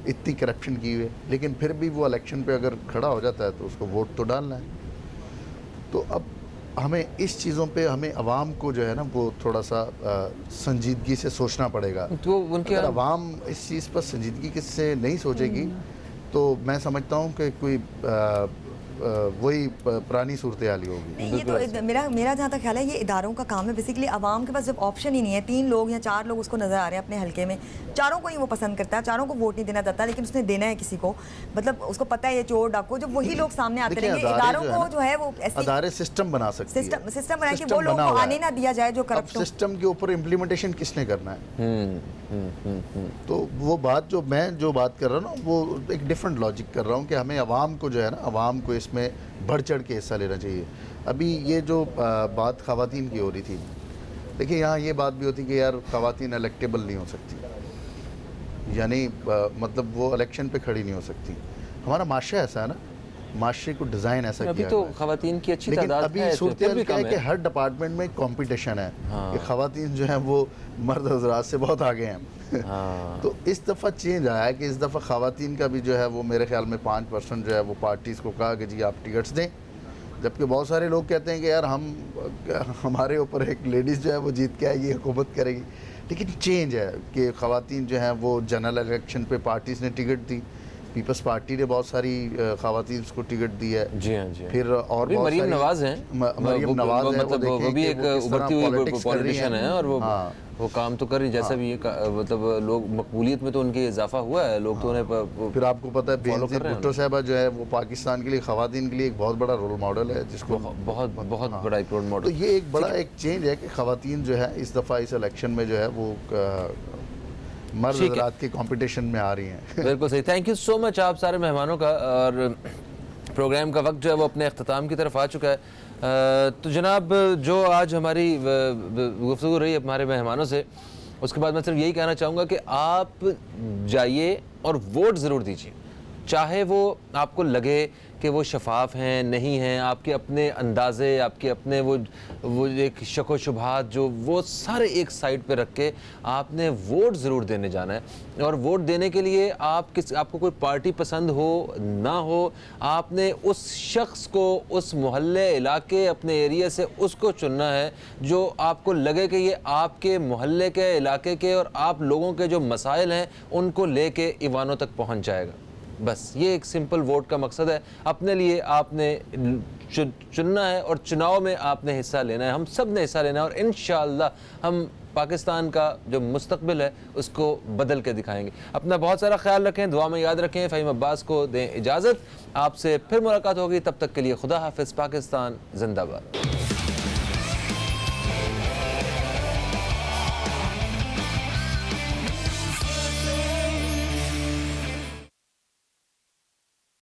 इतनी करप्शन की हुई है, लेकिन फिर भी वो इलेक्शन पे अगर खड़ा हो जाता है तो उसको वोट तो डालना है। तो अब हमें इस चीज़ों पे हमें अवाम को जो है ना वो थोड़ा सा संजीदगी से सोचना पड़ेगा। तो उनके अगर अवाम इस चीज़ पर संजीदगी से नहीं सोचेगी तो मैं समझता हूँ कि कोई वही पुरानी सूरत हाल ही होगी। नहीं, ये तो मेरा जहाँ तक ख्याल है ये इदारों का काम है। बेसिकली आवाम के पास जब ऑप्शन ही नहीं है, 3 लोग या 4 लोग उसको नज़र आ रहे हैं अपने हलके में, चारों को ही वो पसंद करता है, चारों को वोट नहीं देना चाहता, लेकिन उसने देना है किसी को, मतलब उसको पता है ये चोर डाकू, जब वही लोग सामने आते रहेंगे, इदारों को जो है वो अदारे सिस्टम बना सकते हैं, सिस्टम बनाए कि वो लोग को आने ना दिया जाए जो करप्ट। सिस्टम के ऊपर इम्प्लीमेंटेशन किसने करना है? तो वो बात जो बात कर रहा हूँ ना, वो एक डिफरेंट लॉजिक कर रहा हूँ कि हमें आवाम को जो है ना, आवाम को इसमें बढ़ चढ़ के हिस्सा लेना चाहिए। अभी ये जो बात ख़वातीन की हो रही थी, देखिए यहाँ ये बात भी होती कि यार ख़वातीन इलेक्टेबल नहीं हो सकती, यानी मतलब वो इलेक्शन पे खड़ी नहीं हो सकती। हमारा माशरा ऐसा है ना, माशरे को डिज़ाइन ऐसा अभी किया तो है। खवातीन की अच्छी लेकिन तादाद अभी है, सूरत फिर भी क्या है कम कि है। हर डिपार्टमेंट में कंपटीशन है हाँ। कि ख़वातीन जो हैं वो मर्द हजरात से बहुत आगे हैं। हाँ। तो इस दफ़ा चेंज आया है कि इस दफ़ा ख़वातीन का भी जो है वो मेरे ख्याल में 5% जो है वो पार्टीज़ को कहा कि जी आप टिकट्स दें, जबकि बहुत सारे लोग कहते हैं कि यार हमारे ऊपर एक लेडीज़ जो है वो जीत के आएगी, हुकूमत करेगी। लेकिन चेंज है कि ख़वातीन जो हैं वो जनरल इलेक्शन पे पार्टीज़ ने टिकट दी, पीपल्स पार्टी ने बहुत सारी ख़वातीन को टिकट दी है। जी हाँ, जी हाँ। फिर और बहुत मरीम सारी नवाज हैं, मरीम नवाज है, मतलब वो भी एक उभरती हुई पॉलिटिशियन है और वो काम तो कर रही, जैसा भी ये मतलब लोग मकबूलियत में तो उनके इजाफा हुआ है, लोग तो उन्हें फिर आपको पता है बेनज़ीर भुट्टो साहबा जो है वो पाकिस्तान के लिए ख़वातीन के लिए एक बहुत बड़ा रोल मॉडल है, जिसको बहुत बड़ा एक रोल तो मॉडल। ये एक बड़ा एक चेंज है कि ख़वातीन जो है इस दफ़ा इस इलेक्शन में जो है वो मर्द हज़रात के कंपटीशन में आ रही हैं। बिल्कुल सही, थैंक यू सो मच आप सारे मेहमानों का। और प्रोग्राम का वक्त जो है वो अपने अख्ताम की तरफ आ चुका है। तो जनाब जो आज हमारी गुफ्तगू रही हमारे मेहमानों से, उसके बाद मैं सिर्फ यही कहना चाहूँगा कि आप जाइए और वोट ज़रूर दीजिए, चाहे वो आपको लगे कि वो शफाफ हैं नहीं हैं, आपके अपने अंदाज़े, आपके अपने वो एक शक व शुबहात जो वो सारे एक साइड पे रख के आपने वोट ज़रूर देने जाना है। और वोट देने के लिए आपको कोई पार्टी पसंद हो ना हो, आपने उस शख्स को, उस मोहल्ले इलाके अपने एरिया से उसको चुनना है जो आपको लगे कि ये आपके मोहल्ले के इलाके के और आप लोगों के जो मसाइल हैं उनको लेके ईवानों तक पहुंच जाएगा। बस ये एक सिंपल वोट का मकसद है। अपने लिए आपने चुनना है और चुनाव में आपने हिस्सा लेना है, हम सब ने हिस्सा लेना है और इंशाअल्लाह हम पाकिस्तान का जो मुस्तकबिल है उसको बदल के दिखाएंगे। अपना बहुत सारा ख्याल रखें, दुआ में याद रखें। फ़हीम अब्बास को दें इजाज़त, आपसे फिर मुलाकात होगी, तब तक के लिए खुदा हाफिज़। पाकिस्तान जिंदाबाद।